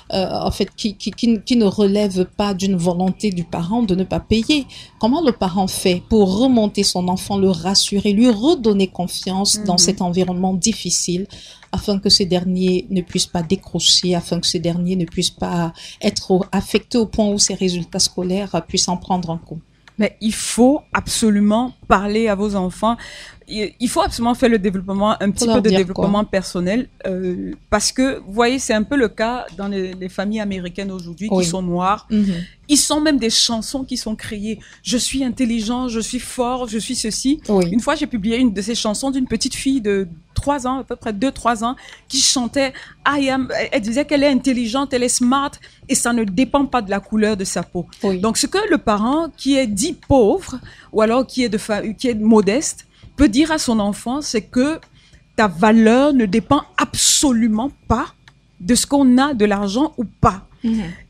en fait, qui ne relève pas d'une volonté du parent de ne pas payer? Comment le parent fait pour remonter son enfant, le rassurer, lui redonner confiance dans cet environnement difficile afin que ces derniers ne puissent pas décrocher, afin que ces derniers ne puissent pas être affectés au point où ses résultats scolaires puissent en prendre un coup? Mais il faut absolument parler à vos enfants. il faut absolument faire le développement, un petit peu de développement personnel, parce que, vous voyez, c'est un peu le cas dans les familles américaines aujourd'hui qui sont noires. Ils sont même des chansons qui sont créées. Je suis intelligent, je suis fort, je suis ceci. Une fois, j'ai publié une de ces chansons d'une petite fille de 3 ans, à peu près 2-3 ans, qui chantait elle disait qu'elle est intelligente, elle est smart, et ça ne dépend pas de la couleur de sa peau. Donc, ce que le parent qui est dit pauvre, ou alors qui est modeste, peut dire à son enfant, c'est que ta valeur ne dépend absolument pas de ce qu'on a de l'argent ou pas.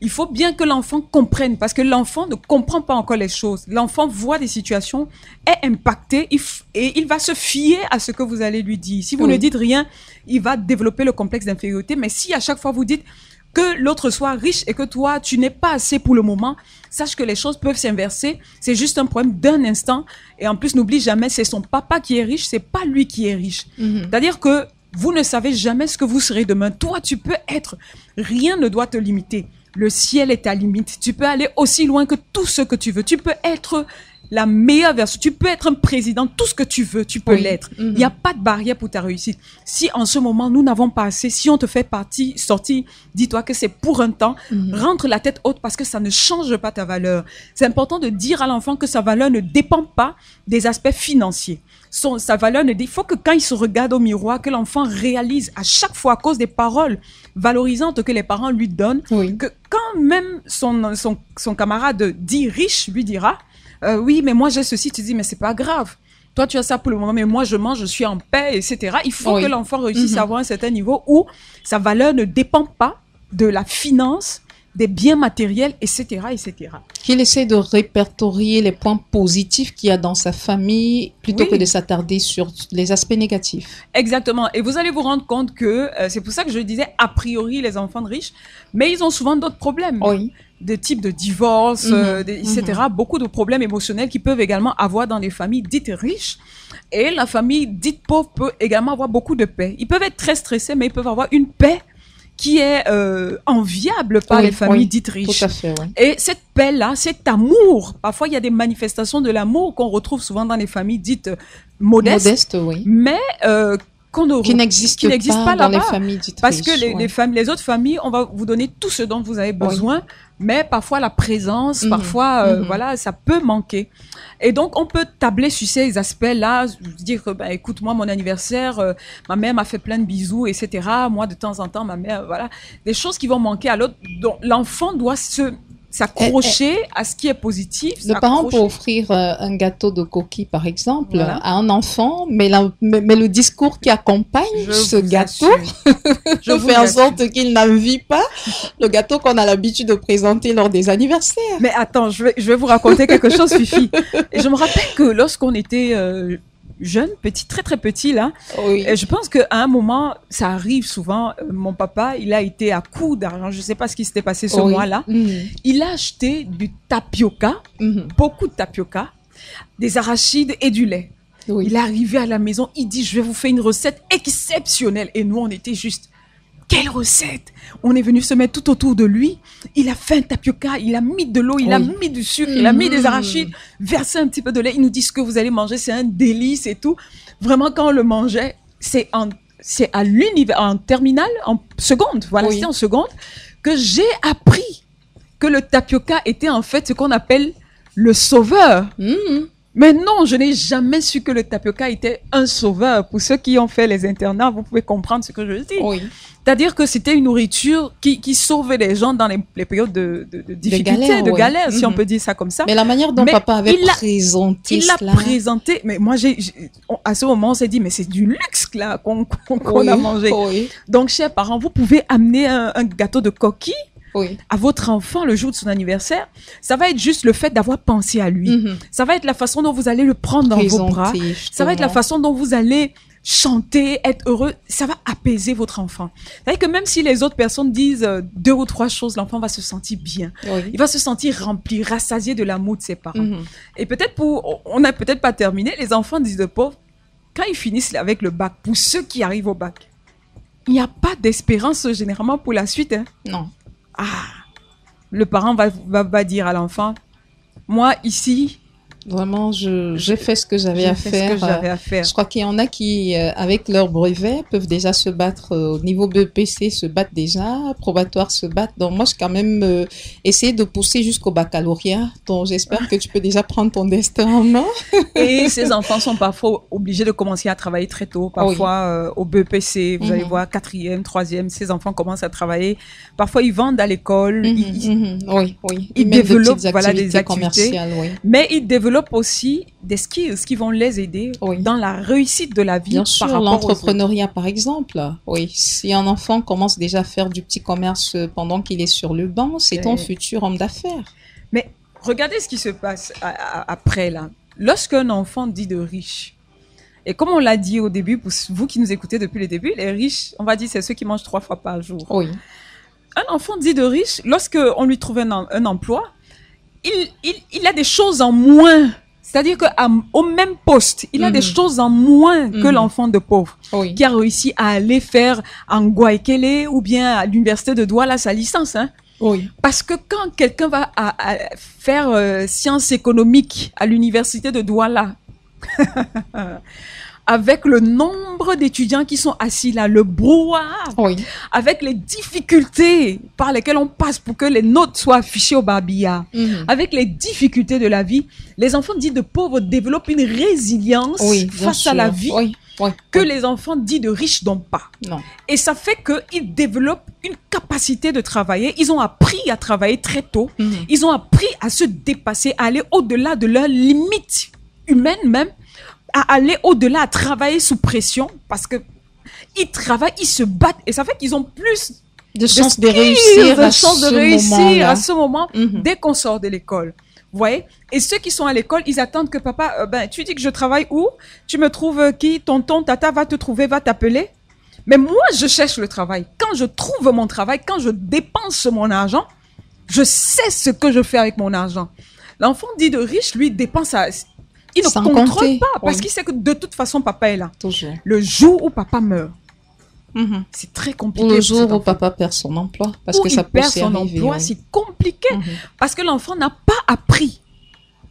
Il faut bien que l'enfant comprenne, parce que l'enfant ne comprend pas encore les choses. L'enfant voit des situations, est impacté et il va se fier à ce que vous allez lui dire. Si vous ne dites rien, il va développer le complexe d'infériorité. Mais si à chaque fois vous dites que l'autre soit riche et que toi, tu n'es pas assez pour le moment, sache que les choses peuvent s'inverser. C'est juste un problème d'un instant. Et en plus, n'oublie jamais, c'est son papa qui est riche, c'est pas lui qui est riche. C'est-à-dire que vous ne savez jamais ce que vous serez demain. Toi, tu peux être. Rien ne doit te limiter. Le ciel est ta limite. Tu peux aller aussi loin que tout ce que tu veux. Tu peux être la meilleure version. Tu peux être un président. Tout ce que tu veux, tu peux l'être. Il n'y a pas de barrière pour ta réussite. Si en ce moment, nous n'avons pas assez, si on te fait sortir, dis-toi que c'est pour un temps. Rentre la tête haute parce que ça ne change pas ta valeur. C'est important de dire à l'enfant que sa valeur ne dépend pas des aspects financiers. Sa valeur il faut que quand il se regarde au miroir, que l'enfant réalise à chaque fois, à cause des paroles valorisantes que les parents lui donnent, que quand même son camarade dit riche, lui dira oui, mais moi j'ai ceci, tu dis mais c'est pas grave. Toi tu as ça pour le moment, mais moi je mange, je suis en paix, etc. Il faut que l'enfant réussisse à avoir un certain niveau où sa valeur ne dépend pas de la finance, des biens matériels, etc., etc. Qu'il essaie de répertorier les points positifs qu'il y a dans sa famille plutôt que de s'attarder sur les aspects négatifs. Exactement. Et vous allez vous rendre compte que, c'est pour ça que je disais, a priori, les enfants de riches, mais ils ont souvent d'autres problèmes. Des types de divorce, etc. Beaucoup de problèmes émotionnels qu'ils peuvent également avoir dans les familles dites riches. Et la famille dite pauvre peut également avoir beaucoup de paix. Ils peuvent être très stressés, mais ils peuvent avoir une paix qui est enviable par les familles dites riches. Tout à fait, Et cette paix-là, cet amour, parfois il y a des manifestations de l'amour qu'on retrouve souvent dans les familles dites modestes, mais qui n'existent pas dans les familles dites parce riches, que les autres familles, on va vous donner tout ce dont vous avez besoin, mais parfois la présence, parfois voilà, ça peut manquer. Et donc on peut tabler sur ces aspects-là, dire que écoute, moi mon anniversaire, ma mère m'a fait plein de bisous, etc. Moi de temps en temps ma mère, voilà, des choses qui vont manquer à l'autre. Donc l'enfant doit s'accrocher à ce qui est positif. Le parent peut offrir un gâteau de coquille, par exemple, à un enfant, mais le discours qui accompagne ce gâteau fait en sorte qu'il n'envie pas le gâteau qu'on a l'habitude de présenter lors des anniversaires. Mais attends, je vais vous raconter quelque chose, Fifi. Et je me rappelle que lorsqu'on était jeune, petit, très très petit là, je pense qu'à un moment, ça arrive souvent, mon papa, il a été à court d'argent, je sais pas ce qui s'était passé ce mois-là, il a acheté du tapioca, beaucoup de tapioca, des arachides et du lait. Il est arrivé à la maison, il dit, je vais vous faire une recette exceptionnelle. Et nous, on était juste, quelle recette? On est venu se mettre tout autour de lui. Il a fait un tapioca, il a mis de l'eau, il a mis du sucre, il a mis des arachides, versé un petit peu de lait. Il nous dit ce que vous allez manger, c'est un délice et tout. Vraiment, quand on le mangeait, c'est à l'univers, en terminale, en seconde, voilà, c'était en seconde, que j'ai appris que le tapioca était en fait ce qu'on appelle le sauveur. Mais non, je n'ai jamais su que le tapioca était un sauveur. Pour ceux qui ont fait les internats, vous pouvez comprendre ce que je dis. C'est-à-dire que c'était une nourriture qui sauvait les gens dans les périodes de difficultés, de galères, si on peut dire ça comme ça. Mais la manière dont papa avait présenté cela... Il l'a présenté, mais moi, à ce moment, on s'est dit, mais c'est du luxe là qu'on a mangé. Donc, chers parents, vous pouvez amener un gâteau de coquille à votre enfant le jour de son anniversaire. Ça va être juste le fait d'avoir pensé à lui. Ça va être la façon dont vous allez le prendre dans vos bras. Ça va être la façon dont vous allez chanter, être heureux. Ça va apaiser votre enfant. C'est-à-dire que même si les autres personnes disent 2 ou 3 choses, l'enfant va se sentir bien. Il va se sentir rempli, rassasié de l'amour de ses parents. Et peut-être on n'a peut-être pas terminé, les enfants disent de pauvres, quand ils finissent avec le bac, pour ceux qui arrivent au bac, il n'y a pas d'espérance généralement pour la suite. Non. Le parent va dire à l'enfant, moi ici, Vraiment, j'ai fait ce que j'avais à faire. Je crois qu'il y en a qui, avec leur brevet, peuvent déjà se battre au niveau BEPC, se battent déjà, probatoire se battent. Donc moi, j'ai quand même essayé de pousser jusqu'au baccalauréat. Donc j'espère que tu peux déjà prendre ton destin en main. Et ces enfants sont parfois obligés de commencer à travailler très tôt. Parfois, au BEPC, vous allez voir, 4e, 3e, ces enfants commencent à travailler. Parfois, ils vendent à l'école. Ils développent des activités. Mais ils développent aussi des skills qui vont les aider dans la réussite de la vie. Bien sûr, l'entrepreneuriat par exemple. Oui, si un enfant commence déjà à faire du petit commerce pendant qu'il est sur le banc, c'est ton futur homme d'affaires. Mais regardez ce qui se passe après là. Lorsqu'un enfant dit de riche, et comme on l'a dit au début, pour vous qui nous écoutez depuis le début, les riches, on va dire c'est ceux qui mangent 3 fois par jour. Oui. Un enfant dit de riche, lorsqu'on lui trouve un emploi, il a des choses en moins. C'est-à-dire qu'au même poste, il a des choses en moins que l'enfant de pauvre qui a réussi à aller faire en Guayaquil ou bien à l'université de Douala sa licence. Hein. Oui. Parce que quand quelqu'un va à faire sciences économiques à l'université de Douala, avec le nombre d'étudiants qui sont assis là, le brouhaha, avec les difficultés par lesquelles on passe pour que les notes soient affichées au barbillard, avec les difficultés de la vie, les enfants dits de pauvres développent une résilience face à la vie que les enfants dits de riches n'ont pas. Non. Et ça fait qu'ils développent une capacité de travailler. Ils ont appris à travailler très tôt. Ils ont appris à se dépasser, à aller au-delà de leurs limites humaines même, à aller au-delà, à travailler sous pression, parce que ils travaillent, ils se battent, et ça fait qu'ils ont plus de chances de réussir à ce moment dès qu'on sort de l'école. Vous voyez? Et ceux qui sont à l'école, ils attendent que papa, tu dis que je travaille où? Tu me trouves qui? Tonton, tata va te trouver, va t'appeler. Mais moi, je cherche le travail. Quand je trouve mon travail, quand je dépense mon argent, je sais ce que je fais avec mon argent. L'enfant dit de riche, lui, dépense à... Il ne contrôle pas parce qu'il sait que de toute façon, papa est là. Toujours. Le jour où papa meurt, c'est très compliqué. Ou le jour où papa perd son emploi. Parce que ça peut perd son emploi, c'est compliqué. Parce que l'enfant n'a pas appris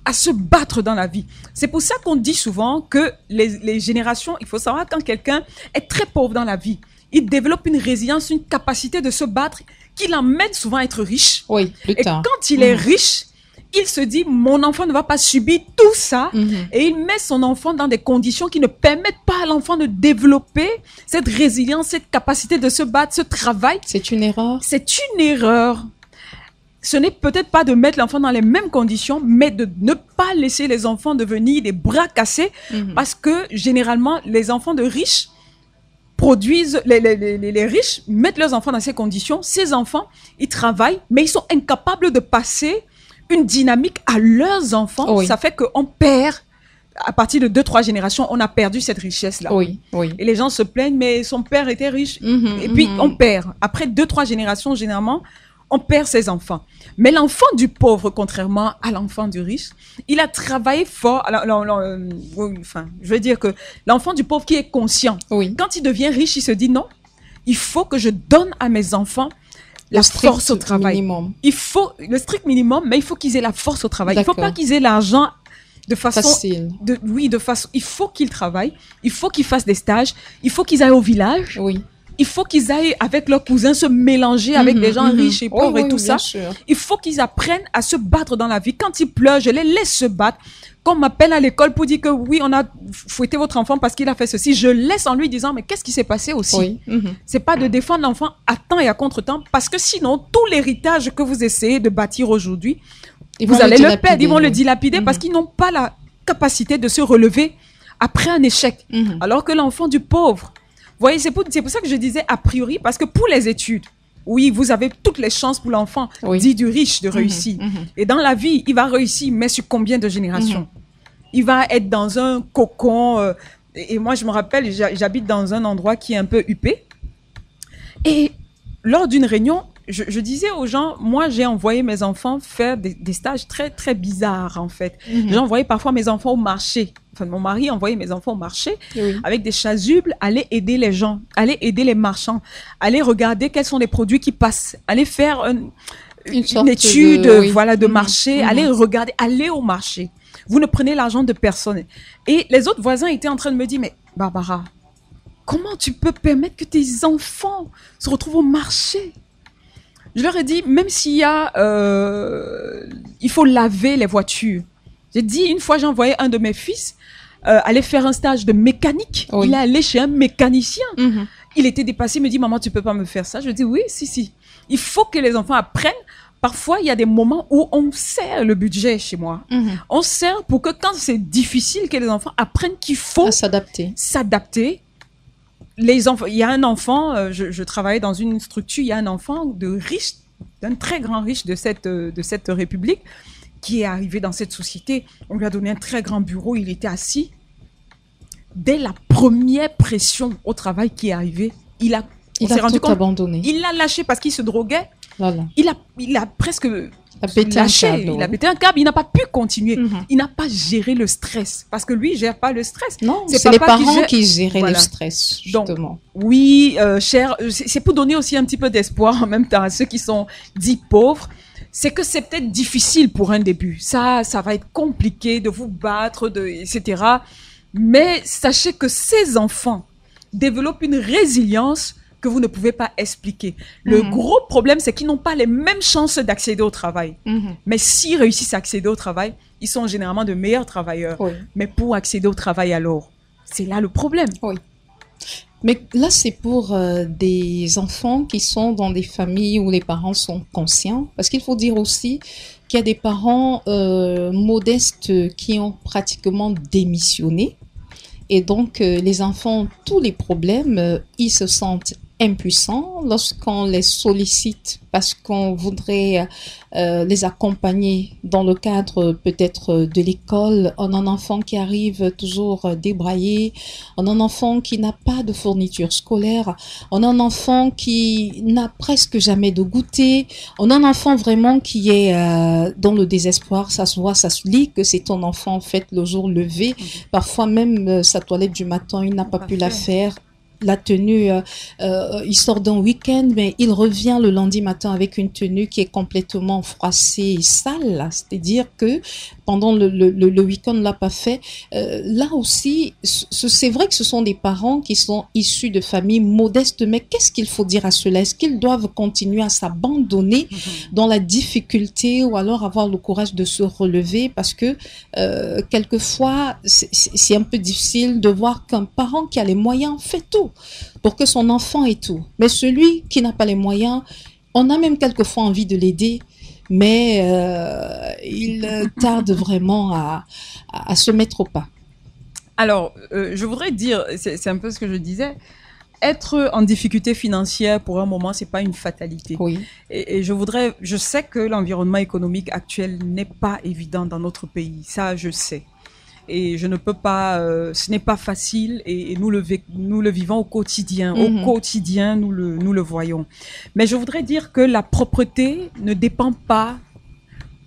à se battre dans la vie. C'est pour ça qu'on dit souvent que les générations, il faut savoir quand quelqu'un est très pauvre dans la vie, il développe une résilience, une capacité de se battre qui l'emmène souvent à être riche. Oui, plus tard. Et quand il est riche, il se dit, mon enfant ne va pas subir tout ça, et il met son enfant dans des conditions qui ne permettent pas à l'enfant de développer cette résilience, cette capacité de se battre, ce travail. C'est une erreur. C'est une erreur. Ce n'est peut-être pas de mettre l'enfant dans les mêmes conditions, mais de ne pas laisser les enfants devenir des bras cassés, parce que généralement, les enfants de riches produisent, les riches mettent leurs enfants dans ces conditions. Ces enfants, ils travaillent, mais ils sont incapables de passer une dynamique à leurs enfants. Ça fait qu'on perd, à partir de 2-3 générations, on a perdu cette richesse-là. Et les gens se plaignent, mais son père était riche. Et puis, on perd. Après 2-3 générations, généralement, on perd ses enfants. Mais l'enfant du pauvre, contrairement à l'enfant du riche, il a travaillé fort. Je veux dire que l'enfant du pauvre qui est conscient, quand il devient riche, il se dit non, il faut que je donne à mes enfants la force au travail. Minimum. Il faut le strict minimum, mais il faut qu'ils aient la force au travail. Il ne faut pas qu'ils aient l'argent de façon facile. Il faut qu'ils travaillent, il faut qu'ils fassent des stages, il faut qu'ils aillent au village. Il faut qu'ils aillent avec leurs cousins se mélanger avec des gens riches et pauvres et tout ça. Sûr. Il faut qu'ils apprennent à se battre dans la vie. Quand ils pleurent, je les laisse se battre. Quand on m'appelle à l'école pour dire que oui, on a fouetté votre enfant parce qu'il a fait ceci, je laisse en lui disant mais qu'est-ce qui s'est passé aussi? C'est pas de défendre l'enfant à temps et à contre-temps, parce que sinon, tout l'héritage que vous essayez de bâtir aujourd'hui, vous allez le perdre. Ils vont le dilapider parce qu'ils n'ont pas la capacité de se relever après un échec. Alors que l'enfant du pauvre, vous voyez, c'est pour ça que je disais a priori, parce que pour les études, oui, vous avez toutes les chances pour l'enfant dit du riche de réussir. Et dans la vie, il va réussir, mais sur combien de générations? Il va être dans un cocon. Et moi, je me rappelle, j'habite dans un endroit qui est un peu huppé. Et lors d'une réunion, je disais aux gens, moi, j'ai envoyé mes enfants faire des stages très, très bizarres, en fait. J'ai envoyé parfois mes enfants au marché. Enfin, mon mari envoyait mes enfants au marché avec des chasubles, aller aider les gens, aller aider les marchands, aller regarder quels sont les produits qui passent, aller faire une étude de marché, allez regarder, allez au marché. Vous ne prenez l'argent de personne. Et les autres voisins étaient en train de me dire, mais Barbara, comment tu peux permettre que tes enfants se retrouvent au marché? Je leur ai dit, même s'il y a, il faut laver les voitures. J'ai dit, une fois, j'ai envoyé un de mes fils aller faire un stage de mécanique. Il est allé chez un mécanicien. Il était dépassé, il me dit, maman, tu peux pas me faire ça. Je dis, oui, si. Il faut que les enfants apprennent. Parfois, il y a des moments où on serre le budget chez moi. On serre pour que quand c'est difficile, que les enfants apprennent qu'il faut s'adapter. Les enfants, il y a un enfant, je travaillais dans une structure, il y a un enfant d'un très grand riche de cette république qui est arrivé dans cette société. On lui a donné un très grand bureau, il était assis. Dès la première pression au travail qui est arrivée, il a tout abandonné. Il l'a lâché parce qu'il se droguait. Voilà. Il a presque lâché. Il a pété un câble. Il n'a pas pu continuer. Il n'a pas géré le stress parce que lui, il gère pas le stress. Non, c'est les parents qui gèrent le stress, justement. Donc, oui, c'est pour donner aussi un petit peu d'espoir en même temps à ceux qui sont dits pauvres. C'est que c'est peut-être difficile pour un début. Ça va être compliqué de vous battre, etc. Mais sachez que ces enfants développent une résilience que vous ne pouvez pas expliquer. Le gros problème, c'est qu'ils n'ont pas les mêmes chances d'accéder au travail. Mais s'ils réussissent à accéder au travail, ils sont généralement de meilleurs travailleurs. Mais pour accéder au travail alors, c'est là le problème. Mais là, c'est pour des enfants qui sont dans des familles où les parents sont conscients. Parce qu'il faut dire aussi qu'il y a des parents modestes qui ont pratiquement démissionné. Et donc, les enfants ont tous les problèmes. Ils se sentent impuissants lorsqu'on les sollicite parce qu'on voudrait les accompagner dans le cadre peut-être de l'école. On a un enfant qui arrive toujours débraillé, on a un enfant qui n'a pas de fourniture scolaire, on a un enfant qui n'a presque jamais de goûter, on a un enfant vraiment qui est dans le désespoir. Ça se voit, ça se lit que c'est ton enfant en fait le jour levé. Parfois même sa toilette du matin, il n'a pas pu la faire. La tenue, il sort d'un week-end, mais il revient le lundi matin avec une tenue qui est complètement froissée et sale. C'est-à-dire que pendant le week-end, on ne l'a pas fait. Là aussi, c'est vrai que ce sont des parents qui sont issus de familles modestes, mais qu'est-ce qu'il faut dire à cela? Est-ce qu'ils doivent continuer à s'abandonner dans la difficulté ou alors avoir le courage de se relever? Parce que quelquefois, c'est un peu difficile de voir qu'un parent qui a les moyens fait tout pour que son enfant ait tout. Mais celui qui n'a pas les moyens, on a même quelquefois envie de l'aider, mais il tarde vraiment à se mettre au pas. Alors, je voudrais dire, c'est un peu ce que je disais, être en difficulté financière pour un moment, c'est pas une fatalité. Et je sais que l'environnement économique actuel n'est pas évident dans notre pays. Ça, je sais. Et je ne peux pas, ce n'est pas facile et nous le vivons au quotidien. Au quotidien, nous le voyons. Mais je voudrais dire que la propreté ne dépend pas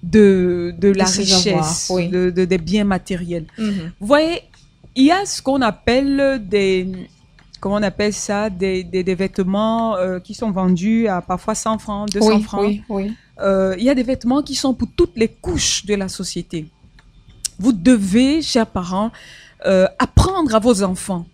de la richesse, des biens matériels. Vous voyez, il y a ce qu'on appelle des vêtements qui sont vendus à parfois 100 francs, 200 francs. Il y a des vêtements qui sont pour toutes les couches de la société. Vous devez, chers parents, apprendre à vos enfants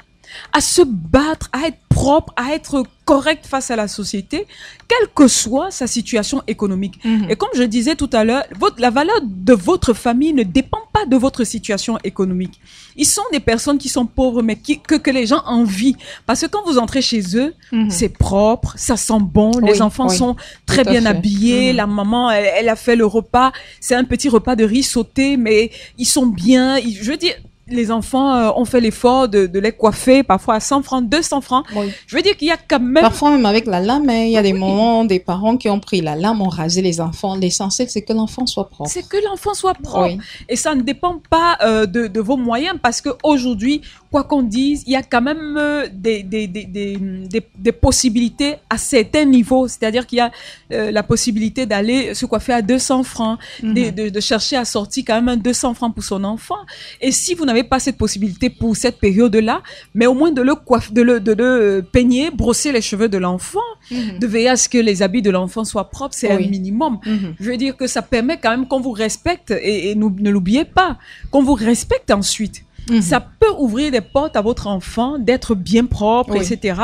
à se battre, à être propre, à être correct face à la société, quelle que soit sa situation économique. Et comme je disais tout à l'heure, la valeur de votre famille ne dépend pas de votre situation économique. Ils sont des personnes qui sont pauvres, mais que les gens envient. Parce que quand vous entrez chez eux, c'est propre, ça sent bon, les enfants sont très bien habillés, la maman, elle a fait le repas, c'est un petit repas de riz sauté, mais ils sont bien, je veux dire, les enfants ont fait l'effort de les coiffer, parfois à 100 francs, 200 francs. Je veux dire qu'il y a quand même... Parfois même avec la lame, il y a des moments, des parents qui ont pris la lame, ont rasé les enfants. L'essentiel, c'est que l'enfant soit propre. C'est que l'enfant soit propre. Et ça ne dépend pas de vos moyens, parce qu'aujourd'hui, quoi qu'on dise, il y a quand même des possibilités à certains niveaux. C'est-à-dire qu'il y a la possibilité d'aller se coiffer à 200 francs, de chercher à sortir quand même un 200 francs pour son enfant. Et si vous n'avez n'avez pas cette possibilité pour cette période-là, mais au moins de le peigner, brosser les cheveux de l'enfant, de veiller à ce que les habits de l'enfant soient propres, c'est un minimum. Je veux dire que ça permet quand même qu'on vous respecte et ne l'oubliez pas, qu'on vous respecte ensuite. Ça peut ouvrir des portes à votre enfant d'être bien propre, etc.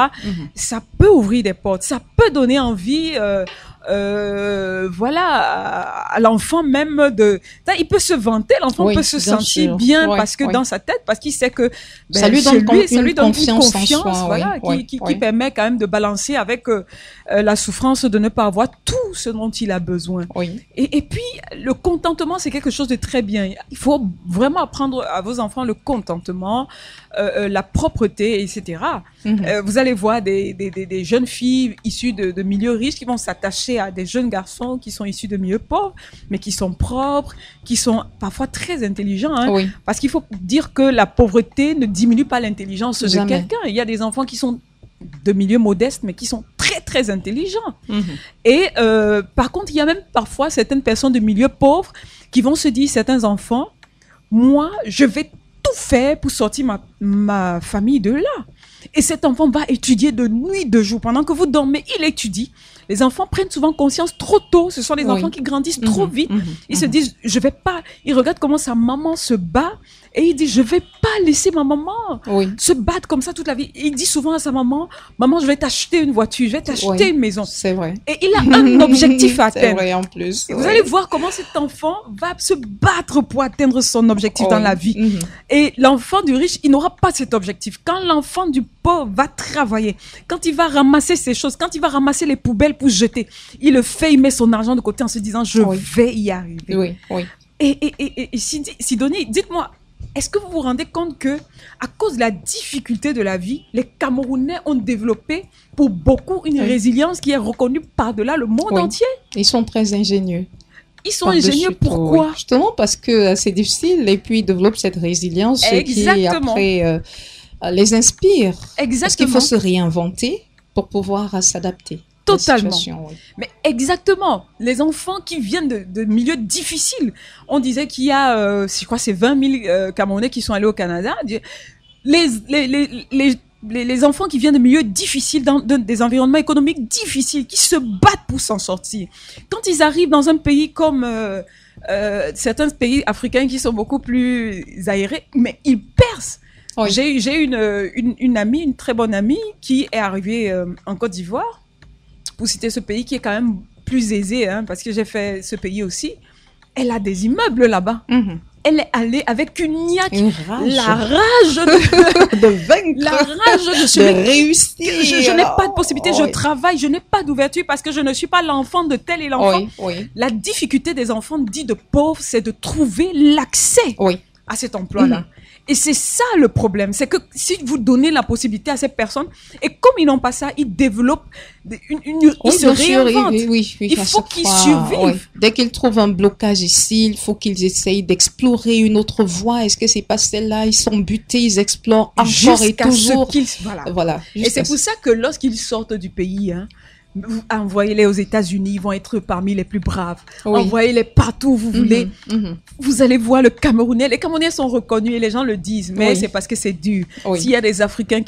Ça peut ouvrir des portes, ça peut donner envie voilà, à l'enfant même il peut se vanter, l'enfant peut se sentir bien parce que dans sa tête, parce qu'il sait que ça lui donne une confiance en soi, voilà, qui permet quand même de balancer avec la souffrance de ne pas avoir tout ce dont il a besoin. Et puis le contentement, c'est quelque chose de très bien. Il faut vraiment apprendre à vos enfants le contentement, la propreté, etc. Vous allez voir des jeunes filles issues de milieux riches qui vont s'attacher à des jeunes garçons qui sont issus de milieux pauvres, mais qui sont propres, qui sont parfois très intelligents. Parce qu'il faut dire que la pauvreté ne diminue pas l'intelligence de quelqu'un. Il y a des enfants qui sont de milieux modestes, mais qui sont très, très intelligents. Et par contre, il y a même parfois certaines personnes de milieux pauvres qui vont se dire, certains enfants, moi, je vais tout faire pour sortir ma famille de là. Et cet enfant va étudier de nuit, de jour. Pendant que vous dormez, il étudie. Les enfants prennent souvent conscience trop tôt. Ce sont les enfants qui grandissent trop vite. Ils se disent, je vais pas... Ils regardent comment sa maman se bat et il dit, je vais pas laisser ma maman se battre comme ça toute la vie. Il dit souvent à sa maman, maman, je vais t'acheter une voiture, je vais t'acheter une maison. C'est vrai. Et il a un objectif à atteindre. C'est vrai en plus. Et vous allez voir comment cet enfant va se battre pour atteindre son objectif dans la vie. Et l'enfant du riche, il n'aura pas cet objectif. Quand l'enfant du pauvre va travailler, quand il va ramasser ses choses, quand il va ramasser les poubelles pour jeter, il le fait, il met son argent de côté en se disant, je vais y arriver. Et Sidonie, dites-moi, est-ce que vous vous rendez compte que, à cause de la difficulté de la vie, les Camerounais ont développé pour beaucoup une résilience qui est reconnue par-delà le monde entier? Ils sont très ingénieux. Ils sont ingénieux, pourquoi? Justement parce que c'est difficile et puis ils développent cette résilience qui après les inspire. Parce qu'il faut se réinventer pour pouvoir s'adapter. Totalement. Mais exactement. Les enfants qui viennent de milieux difficiles. On disait qu'il y a, je crois, c'est 20 000 Camerounais qui sont allés au Canada. Les enfants qui viennent de milieux difficiles, dans des environnements économiques difficiles, qui se battent pour s'en sortir. Quand ils arrivent dans un pays comme certains pays africains qui sont beaucoup plus aérés, mais ils percent. J'ai une amie, une très bonne amie, qui est arrivée en Côte d'Ivoire, pour citer ce pays qui est quand même plus aisé, parce que j'ai fait ce pays aussi. Elle a des immeubles là-bas. Elle est allée avec une niaque, la rage de vaincre, la rage de réussir. Je n'ai pas de possibilité, je travaille, je n'ai pas d'ouverture parce que je ne suis pas l'enfant de tel et l'enfant. La difficulté des enfants dits de pauvres, c'est de trouver l'accès à cet emploi-là. Et c'est ça le problème, c'est que si vous donnez la possibilité à ces personnes, et comme ils n'ont pas ça, ils développent, ils se réinventent. Il faut qu'ils survivent. Dès qu'ils trouvent un blocage ici, il faut qu'ils essayent d'explorer une autre voie. Est-ce que c'est pas celle-là? Ils sont butés, ils explorent encore et toujours. Voilà. Et c'est pour ça que lorsqu'ils sortent du pays, envoyez-les aux États-Unis, ils vont être parmi les plus braves. Envoyez-les partout où vous voulez. Vous allez voir le Camerounais. Les Camerounais sont reconnus et les gens le disent, mais c'est parce que c'est dur. S'il y a des Africains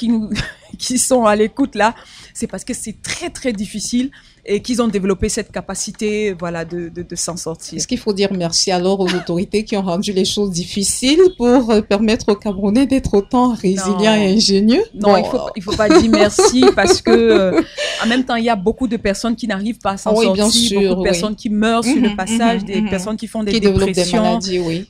qui sont à l'écoute là, c'est parce que c'est très très difficile et qu'ils ont développé cette capacité, voilà, de s'en sortir. Est-ce qu'il faut dire merci alors aux autorités qui ont rendu les choses difficiles pour permettre aux Camerounais d'être autant résilients et ingénieux? Non, il faut pas dire merci parce que en même temps, il y a beaucoup de personnes qui n'arrivent pas à s'en sortir, bien sûr, beaucoup de personnes qui meurent sur le passage, des personnes qui font des dépressions,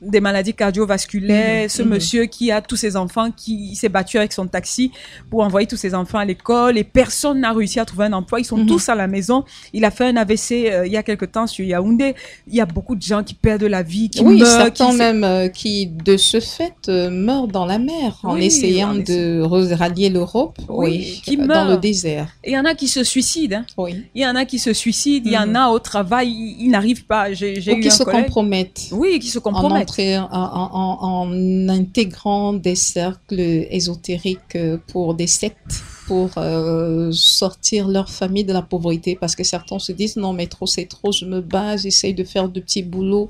des maladies cardiovasculaires. Ce monsieur qui a tous ses enfants, qui s'est battu avec son taxi pour envoyer tous ses enfants à l'école et personne n'a réussi à trouver un emploi. Ils sont tous à la maison. Il a fait un AVC il y a quelque temps sur Yaoundé. Il y a beaucoup de gens qui perdent la vie, qui meurent. Certains même qui, de ce fait, meurent dans la mer en essayant de rallier l'Europe qui dans meurent le désert. Et il y en a qui se suicident. Il y en a qui se suicident. Il y en a au travail, ils n'arrivent pas. J'ai eu qui un se collègue. compromettent. Oui, qui se compromettent. En intégrant des cercles ésotériques pour des sectes. pour sortir leur famille de la pauvreté, parce que certains se disent non mais trop c'est trop, je me bats, j'essaye de faire de petits boulots,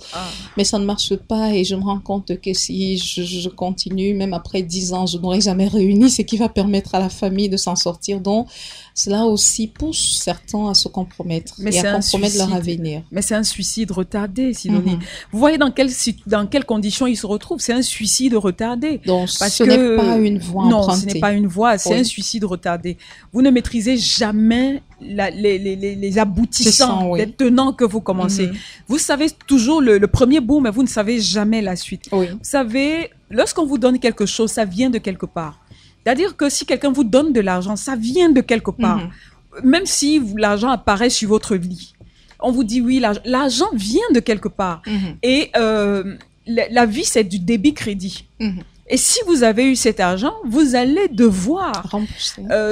mais ça ne marche pas et je me rends compte que si je continue, même après 10 ans, je n'aurai jamais réuni ce qui va permettre à la famille de s'en sortir. Donc cela aussi pousse certains à se compromettre et à compromettre leur avenir. Mais c'est un suicide retardé, Sidonie. Vous voyez dans quelles conditions ils se retrouvent. C'est un suicide retardé. Donc ce n'est pas une voie empruntée. Non, ce n'est pas une voie, c'est un suicide retardé. Vous ne maîtrisez jamais les aboutissants, les tenants que vous commencez. Vous savez toujours le premier bout, mais vous ne savez jamais la suite. Vous savez, lorsqu'on vous donne quelque chose, ça vient de quelque part. C'est-à-dire que si quelqu'un vous donne de l'argent, ça vient de quelque part. Même si l'argent apparaît sur votre vie. On vous dit oui, l'argent vient de quelque part. Et la vie, c'est du débit-crédit. Et si vous avez eu cet argent, vous allez devoir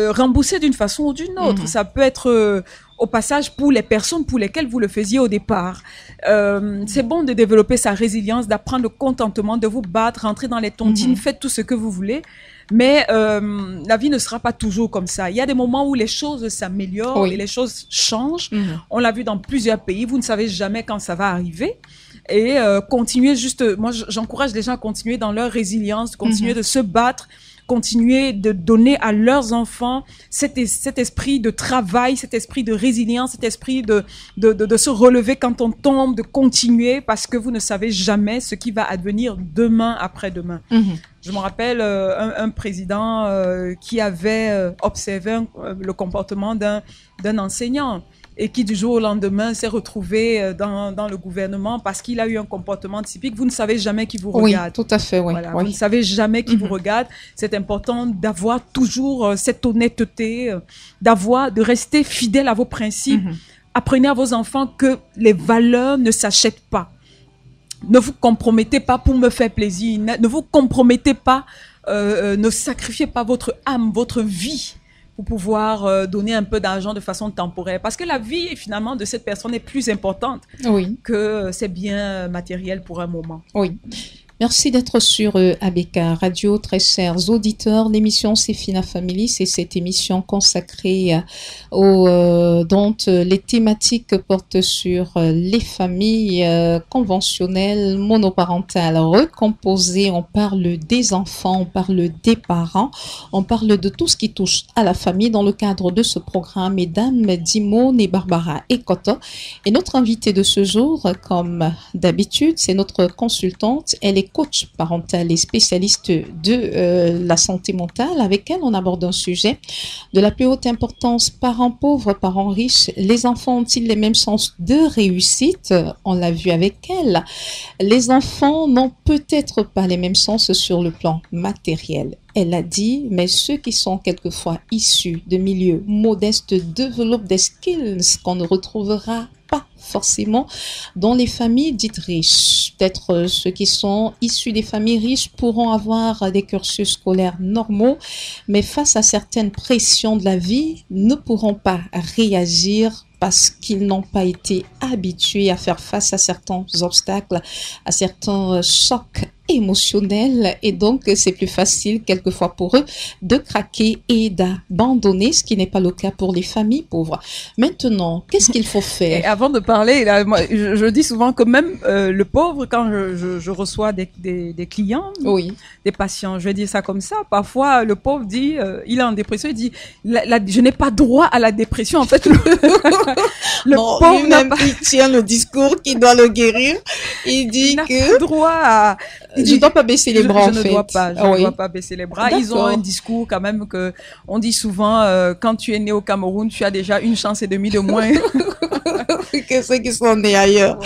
rembourser d'une façon ou d'une autre. Ça peut être au passage pour les personnes pour lesquelles vous le faisiez au départ. C'est bon de développer sa résilience, d'apprendre le contentement, de vous battre, rentrer dans les tontines, faites tout ce que vous voulez. Mais la vie ne sera pas toujours comme ça. Il y a des moments où les choses s'améliorent et les choses changent. On l'a vu dans plusieurs pays. Vous ne savez jamais quand ça va arriver. Et continuer moi j'encourage les gens à continuer dans leur résilience, continuer de se battre, continuer de donner à leurs enfants cet esprit de travail, cet esprit de résilience, cet esprit de se relever quand on tombe, de continuer, parce que vous ne savez jamais ce qui va advenir demain après-demain. Je me rappelle un président qui avait observé le comportement d'un enseignant et qui du jour au lendemain s'est retrouvé dans le gouvernement parce qu'il a eu un comportement typique. Vous ne savez jamais qui vous regarde. Oui, tout à fait, oui. Voilà, vous ne savez jamais qui vous regarde. C'est important d'avoir toujours cette honnêteté, de rester fidèle à vos principes. Apprenez à vos enfants que les valeurs ne s'achètent pas. Ne vous compromettez pas pour me faire plaisir. Ne vous compromettez pas, ne sacrifiez pas votre âme, votre vie pour pouvoir donner un peu d'argent de façon temporaire. Parce que la vie, finalement, de cette personne est plus importante que ses biens matériels pour un moment. Oui. Merci d'être sur ABK Radio, très chers auditeurs. L'émission c'est Fina Family, c'est cette émission consacrée dont les thématiques portent sur les familles conventionnelles, monoparentales, recomposées. On parle des enfants, on parle des parents, on parle de tout ce qui touche à la famille dans le cadre de ce programme. Mesdames Dimone et Barbara Ekoto. Et notre invitée de ce jour, comme d'habitude, c'est notre consultante. Elle est coach parental et spécialiste de la santé mentale. Avec elle, on aborde un sujet de la plus haute importance. Parents pauvres, parents riches, les enfants ont-ils les mêmes chances de réussite? On l'a vu avec elle. Les enfants n'ont peut-être pas les mêmes chances sur le plan matériel. Elle a dit, mais ceux qui sont quelquefois issus de milieux modestes développent des skills qu'on ne retrouvera pas forcément dans les familles dites riches. Peut-être ceux qui sont issus des familles riches pourront avoir des cursus scolaires normaux, mais face à certaines pressions de la vie, ne pourront pas réagir parce qu'ils n'ont pas été habitués à faire face à certains obstacles, à certains chocs émotionnels, et donc c'est plus facile quelquefois pour eux de craquer et d'abandonner, ce qui n'est pas le cas pour les familles pauvres. Maintenant, qu'est-ce qu'il faut faire? Et avant de parler, là, moi, je dis souvent que même le pauvre, quand je reçois des clients, des patients, je vais dire ça comme ça, parfois le pauvre dit, il est en dépression, il dit, je n'ai pas droit à la dépression. En fait, le pauvre n'a pas... Il tient le discours qui doit le guérir. Il dit que... n'a pas droit à... Je ne dois pas baisser les bras, en fait. Je ne dois pas baiscer les bras. Ils ont un discours quand même que on dit souvent, quand tu es né au Cameroun, tu as déjà 1,5 chance de moins que ceux qui sont nés ailleurs.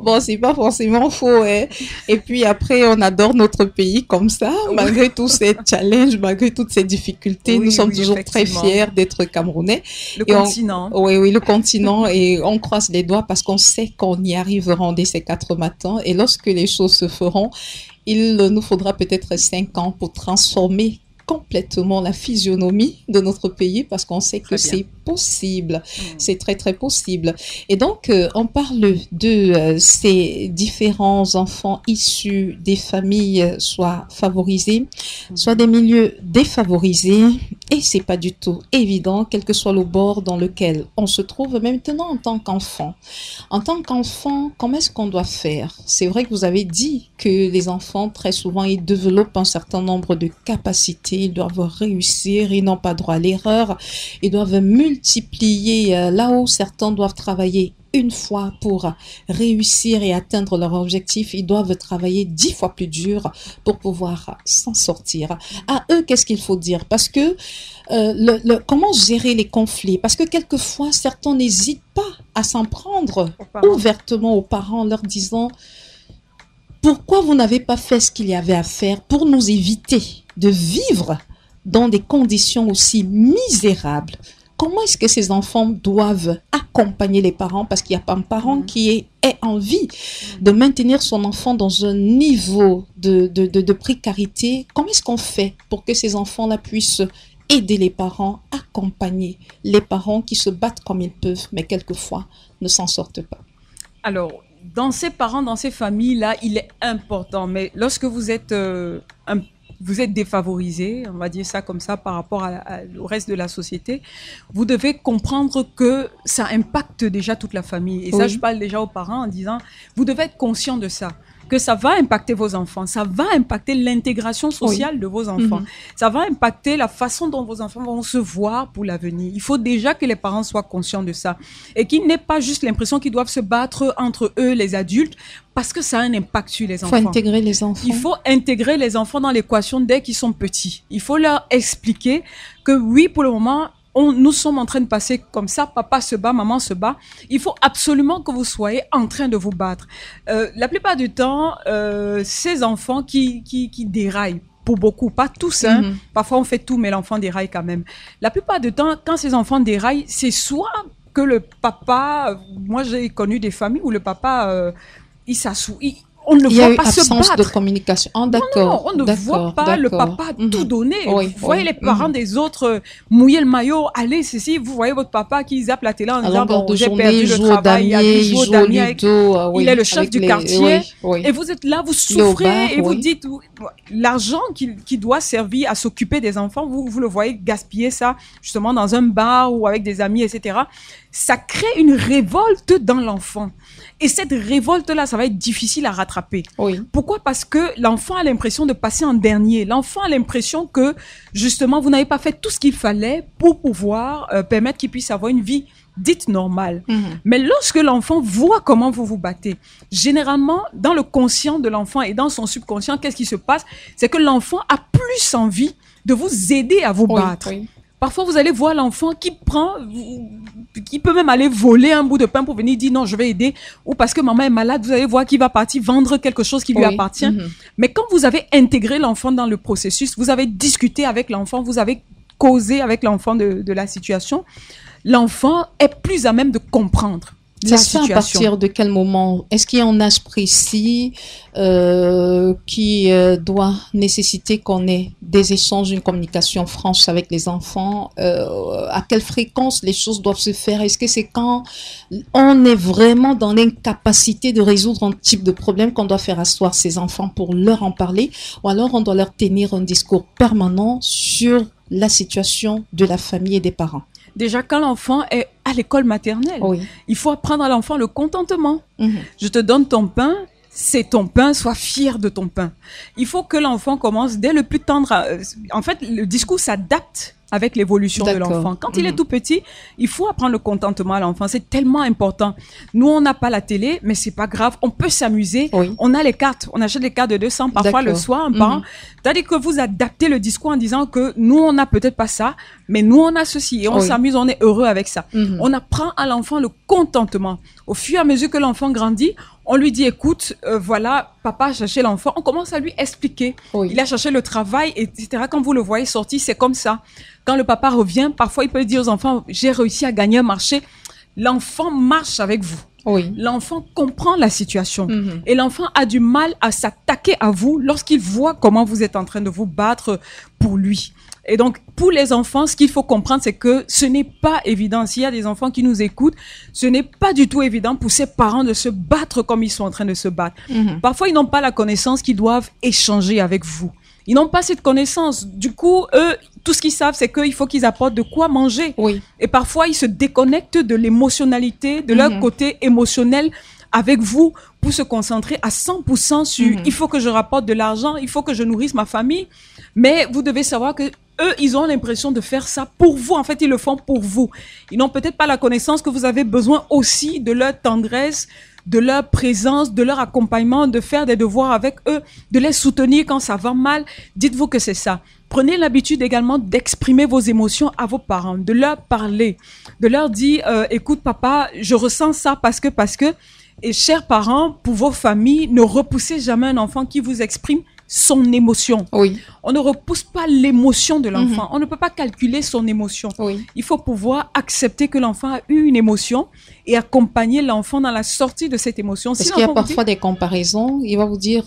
Bon, c'est pas forcément faux, hein. Et puis après, on adore notre pays comme ça, malgré tous ces challenges, malgré toutes ces difficultés. Nous sommes toujours très fiers d'être Camerounais. Le continent. Oui, le continent. Et on croise les doigts parce qu'on sait qu'on y arrivera dès ces 4 matins. Et lorsque les choses se feront, il nous faudra peut-être 5 ans pour transformer complètement la physionomie de notre pays, parce qu'on sait que c'est possible. C'est très, très possible. Et donc, on parle de ces différents enfants issus des familles soit favorisées, soit des milieux défavorisés. Et c'est pas du tout évident, quel que soit le bord dans lequel on se trouve maintenant en tant qu'enfant. En tant qu'enfant, comment est-ce qu'on doit faire? C'est vrai que vous avez dit que les enfants, très souvent, ils développent un certain nombre de capacités, ils doivent réussir, ils n'ont pas droit à l'erreur, ils doivent multiplier là où certains doivent travailler une fois pour réussir et atteindre leur objectif, ils doivent travailler 10 fois plus dur pour pouvoir s'en sortir. À eux, qu'est-ce qu'il faut dire? Parce que comment gérer les conflits? Parce que quelquefois, certains n'hésitent pas à s'en prendre ouvertement aux parents en leur disant « Pourquoi vous n'avez pas fait ce qu'il y avait à faire pour nous éviter de vivre dans des conditions aussi misérables ?» Comment est-ce que ces enfants doivent accompagner les parents? Parce qu'il n'y a pas un parent qui ait envie de maintenir son enfant dans un niveau de précarité. Comment est-ce qu'on fait pour que ces enfants-là puissent aider les parents, accompagner les parents qui se battent comme ils peuvent, mais quelquefois ne s'en sortent pas? Alors, dans ces parents, dans ces familles-là, il est important. Mais lorsque vous êtes vous êtes défavorisé, on va dire ça comme ça, par rapport au reste de la société, vous devez comprendre que ça impacte déjà toute la famille. Et ça, je parle déjà aux parents en disant, vous devez être conscient de ça, que ça va impacter vos enfants, ça va impacter l'intégration sociale de vos enfants, ça va impacter la façon dont vos enfants vont se voir pour l'avenir. Il faut déjà que les parents soient conscients de ça et qu'ils n'aient pas juste l'impression qu'ils doivent se battre entre eux, les adultes, parce que ça a un impact sur les enfants. Il faut intégrer les enfants. Il faut intégrer les enfants dans l'équation dès qu'ils sont petits. Il faut leur expliquer que oui, pour le moment, nous sommes en train de passer comme ça, papa se bat, maman se bat. Il faut absolument que vous soyez en train de vous battre. La plupart du temps, ces enfants qui déraillent, pour beaucoup, pas tous, hein. Parfois on fait tout, mais l'enfant déraille quand même. La plupart du temps, quand ces enfants déraillent, c'est soit que le papa, moi j'ai connu des familles où le papa, il s'assoit, on ne voit pas se battre. Il y a eu absence de communication. Oh, d'accord. Non, on ne voit pas le papa tout donner. Vous voyez les parents des autres mouiller le maillot, aller ceci. Vous voyez votre papa qui zappe la télé en disant bon, j'ai perdu le travail, il joue au damier, il est le chef du quartier. Et vous êtes là, vous souffrez et vous dites l'argent qui doit servir à s'occuper des enfants, vous le voyez gaspiller ça justement dans un bar ou avec des amis, etc. Ça crée une révolte dans l'enfant. Et cette révolte-là, ça va être difficile à rattraper. Pourquoi? Parce que l'enfant a l'impression de passer en dernier. L'enfant a l'impression que, justement, vous n'avez pas fait tout ce qu'il fallait pour pouvoir permettre qu'il puisse avoir une vie dite normale. Mais lorsque l'enfant voit comment vous vous battez, généralement, dans le conscient de l'enfant et dans son subconscient, qu'est-ce qui se passe? C'est que l'enfant a plus envie de vous aider à vous battre. Parfois, vous allez voir l'enfant qui peut même aller voler un bout de pain pour venir dire non, je vais aider. Ou parce que maman est malade, vous allez voir qu'il va partir vendre quelque chose qui lui appartient. Mais quand vous avez intégré l'enfant dans le processus, vous avez discuté avec l'enfant, vous avez causé avec l'enfant de la situation, l'enfant est plus à même de comprendre. Ça se fait à partir de quel moment? Est-ce qu'il y a un âge précis qui doit nécessiter qu'on ait des échanges, une communication franche avec les enfants? À quelle fréquence les choses doivent se faire? Est-ce que c'est quand on est vraiment dans l'incapacité de résoudre un type de problème qu'on doit faire asseoir ces enfants pour leur en parler? Ou alors on doit leur tenir un discours permanent sur la situation de la famille et des parents? Déjà, quand l'enfant est à l'école maternelle, il faut apprendre à l'enfant le contentement. Je te donne ton pain, c'est ton pain, sois fier de ton pain. Il faut que l'enfant commence dès le plus tendre. En fait, le discours s'adapte avec l'évolution de l'enfant. Quand il est tout petit, il faut apprendre le contentement à l'enfant. C'est tellement important. Nous, on n'a pas la télé, mais c'est pas grave. On peut s'amuser. On a les cartes. On achète les cartes de 200 parfois le soir, un parent. C'est-à-dire que vous adaptez le discours en disant que nous, on n'a peut-être pas ça, mais nous, on a ceci. Et on s'amuse, on est heureux avec ça. On apprend à l'enfant le contentement. Au fur et à mesure que l'enfant grandit, on lui dit, écoute, voilà, papa a cherché l'enfant. On commence à lui expliquer. Il a cherché le travail, etc. Quand vous le voyez sortir, c'est comme ça. Quand le papa revient, parfois, il peut dire aux enfants, j'ai réussi à gagner un marché. L'enfant marche avec vous. L'enfant comprend la situation. Et l'enfant a du mal à s'attaquer à vous lorsqu'il voit comment vous êtes en train de vous battre pour lui. Et donc, pour les enfants, ce qu'il faut comprendre, c'est que ce n'est pas évident. S'il y a des enfants qui nous écoutent, ce n'est pas du tout évident pour ces parents de se battre comme ils sont en train de se battre. Parfois, ils n'ont pas la connaissance qu'ils doivent échanger avec vous. Ils n'ont pas cette connaissance. Du coup, eux, tout ce qu'ils savent, c'est qu'il faut qu'ils apportent de quoi manger. Oui. Et parfois, ils se déconnectent de l'émotionnalité, de leur côté émotionnel avec vous pour se concentrer à 100% sur il faut que je rapporte de l'argent, il faut que je nourrisse ma famille. Mais vous devez savoir que eux, ils ont l'impression de faire ça pour vous. En fait, ils le font pour vous. Ils n'ont peut-être pas la connaissance que vous avez besoin aussi de leur tendresse, de leur présence, de leur accompagnement, de faire des devoirs avec eux, de les soutenir quand ça va mal. Dites-vous que c'est ça. Prenez l'habitude également d'exprimer vos émotions à vos parents, de leur parler, de leur dire écoute papa, je ressens ça parce que. Et chers parents, pour vos familles, ne repoussez jamais un enfant qui vous exprime son émotion. Oui. On ne repousse pas l'émotion de l'enfant. On ne peut pas calculer son émotion. Oui. Il faut pouvoir accepter que l'enfant a eu une émotion et accompagner l'enfant dans la sortie de cette émotion. Parce qu'il y a parfois des comparaisons. Il va vous dire,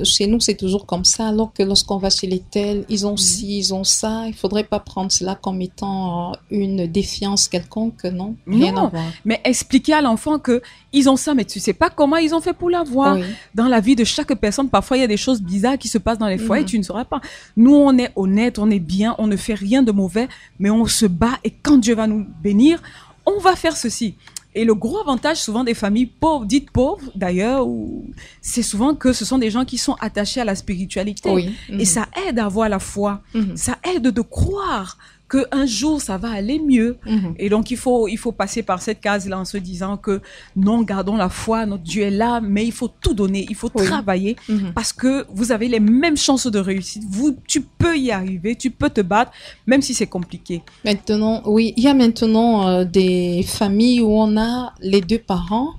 chez nous, c'est toujours comme ça, alors que lorsqu'on va chez les tels, ils ont ci, ils ont ça. Il ne faudrait pas prendre cela comme étant une défiance quelconque, non? Rien à voir. Mais expliquer à l'enfant que ils ont ça, mais tu ne sais pas comment ils ont fait pour l'avoir. Oui. Dans la vie de chaque personne, parfois, il y a des choses bizarres qui se passent dans les foyers, tu ne sauras pas. Nous, on est honnête, on est bien, on ne fait rien de mauvais, mais on se bat et quand Dieu va nous bénir, on va faire ceci. Et le gros avantage souvent des familles pauvres, dites pauvres d'ailleurs, c'est souvent que ce sont des gens qui sont attachés à la spiritualité. Oui. Et ça aide à avoir la foi. Ça aide de croire qu'un jour ça va aller mieux. Et donc il faut passer par cette case-là en se disant que non, gardons la foi, notre Dieu est là, mais il faut tout donner, il faut travailler parce que vous avez les mêmes chances de réussite. Tu peux y arriver, tu peux te battre, même si c'est compliqué. Maintenant, oui, il y a maintenant des familles où on a les deux parents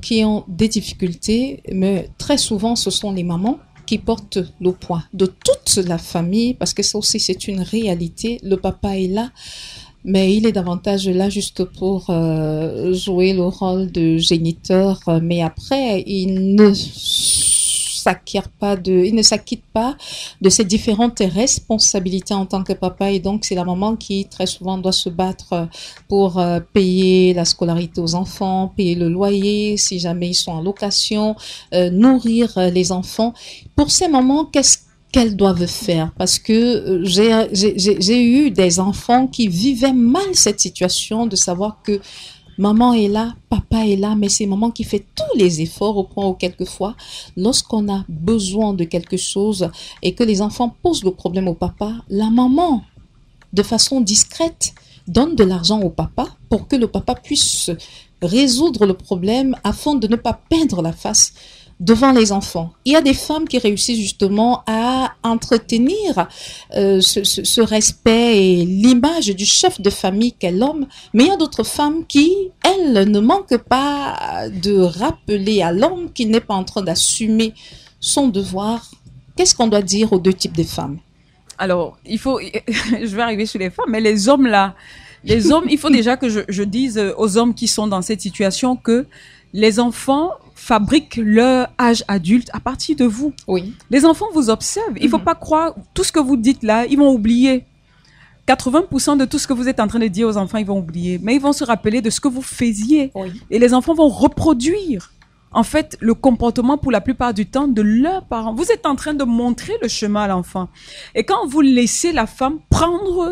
qui ont des difficultés, mais très souvent ce sont les mamans qui portent le poids de toute la famille, parce que ça aussi c'est une réalité. Le papa est là, mais il est davantage là juste pour jouer le rôle de géniteur, mais après il ne s'acquitte pas de ses différentes responsabilités en tant que papa, et donc c'est la maman qui très souvent doit se battre pour payer la scolarité aux enfants, payer le loyer si jamais ils sont en location, nourrir les enfants. Pour ces mamans, qu'est-ce qu'elles doivent faire? Parce que j'ai eu des enfants qui vivaient mal cette situation de savoir que maman est là, papa est là, mais c'est maman qui fait tous les efforts au point où quelquefois, lorsqu'on a besoin de quelque chose et que les enfants posent le problème au papa, la maman, de façon discrète, donne de l'argent au papa pour que le papa puisse résoudre le problème afin de ne pas perdre la face devant les enfants. Il y a des femmes qui réussissent justement à entretenir ce respect et l'image du chef de famille qu'est l'homme, mais il y a d'autres femmes qui, elles, ne manquent pas de rappeler à l'homme qu'il n'est pas en train d'assumer son devoir. Qu'est-ce qu'on doit dire aux deux types de femmes? Alors, je vais arriver sur les femmes, mais les hommes là, il faut déjà que je dise aux hommes qui sont dans cette situation que les enfants fabriquent leur âge adulte à partir de vous. Oui. Les enfants vous observent. Il ne faut pas croire, tout ce que vous dites là, ils vont oublier. 80% de tout ce que vous êtes en train de dire aux enfants, ils vont oublier. Mais ils vont se rappeler de ce que vous faisiez. Oui. Et les enfants vont reproduire, en fait, le comportement pour la plupart du temps de leurs parents. Vous êtes en train de montrer le chemin à l'enfant. Et quand vous laissez la femme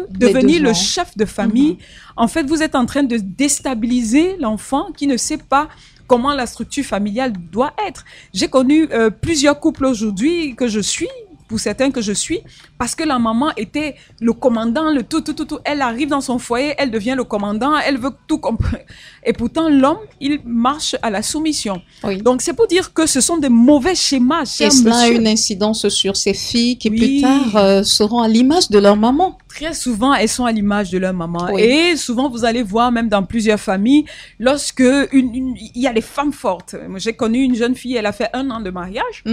devenir le chef de famille, en fait, vous êtes en train de déstabiliser l'enfant qui ne sait pas comment la structure familiale doit être. J'ai connu plusieurs couples aujourd'hui que je suis, pour certains que je suis, parce que la maman était le commandant, le tout. Elle arrive dans son foyer, elle devient le commandant, elle veut tout comprendre. Et pourtant, l'homme, il marche à la soumission. Oui. Donc, c'est pour dire que ce sont des mauvais schémas. Et cela a une incidence sur ces filles qui, plus tard, seront à l'image de leur maman. Très souvent, elles sont à l'image de leur maman. Oui. Et souvent, vous allez voir, même dans plusieurs familles, lorsque il y a les femmes fortes. J'ai connu une jeune fille, elle a fait 1 an de mariage.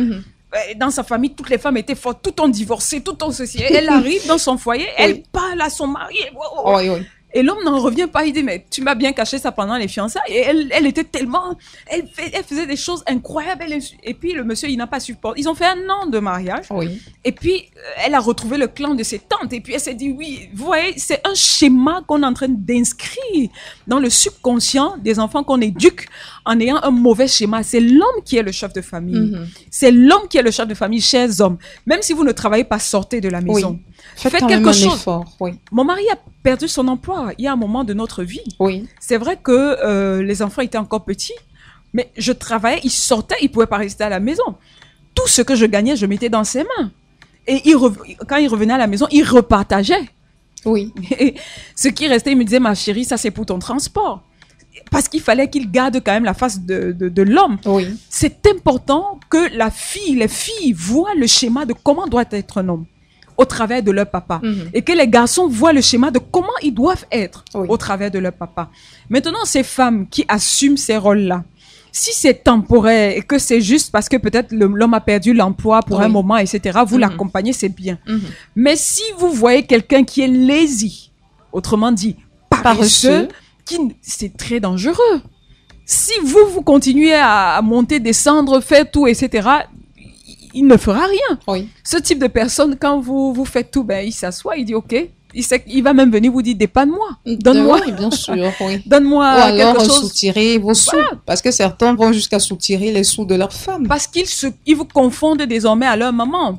Dans sa famille, toutes les femmes étaient fortes, toutes ont divorcé, toutes ont ceci. Elle arrive dans son foyer, elle parle à son mari. Et l'homme n'en revient pas. Il dit, mais tu m'as bien caché ça pendant les fiançailles. Et elle était tellement... Elle faisait des choses incroyables. Et puis, le monsieur, il n'a pas supporté. Ils ont fait 1 an de mariage. Oui. Et puis, elle a retrouvé le clan de ses tantes. Et puis, elle s'est dit, oui, vous voyez, c'est un schéma qu'on est en train d'inscrire dans le subconscient des enfants qu'on éduque en ayant un mauvais schéma. C'est l'homme qui est le chef de famille. C'est l'homme qui est le chef de famille, chers hommes. Même si vous ne travaillez pas, sortez de la maison. Oui. Faites quelque chose. Effort, oui. Mon mari a perdu son emploi il y a un moment de notre vie. Oui. C'est vrai que les enfants étaient encore petits, mais je travaillais, il sortait, il pouvait pas rester à la maison. Tout ce que je gagnais, je mettais dans ses mains. Et quand il revenait à la maison, il repartageait. Oui. Et ce qui restait, il me disait, ma chérie, ça c'est pour ton transport. Parce qu'il fallait qu'il garde quand même la face de l'homme. Oui. C'est important que les filles voient le schéma de comment doit être un homme au travers de leur papa. Et que les garçons voient le schéma de comment ils doivent être au travers de leur papa. Maintenant, ces femmes qui assument ces rôles-là, si c'est temporaire et que c'est juste parce que peut-être l'homme a perdu l'emploi pour un moment, etc., vous l'accompagnez, c'est bien. Mais si vous voyez quelqu'un qui est lazy, autrement dit, paresseux, c'est très dangereux. Si vous continuez à monter, descendre, faire tout, etc., il ne fera rien. Oui. Ce type de personne, quand vous faites tout, il s'assoit, il dit OK. Il va même venir vous dire, dépanne-moi, donne-moi. Oui, bien sûr, oui. Donne-moi quelque chose. Ou alors soutirer vos sous. Parce que certains vont jusqu'à soutirer les sous de leur femme. Parce qu'ils vous confondent désormais à leur maman.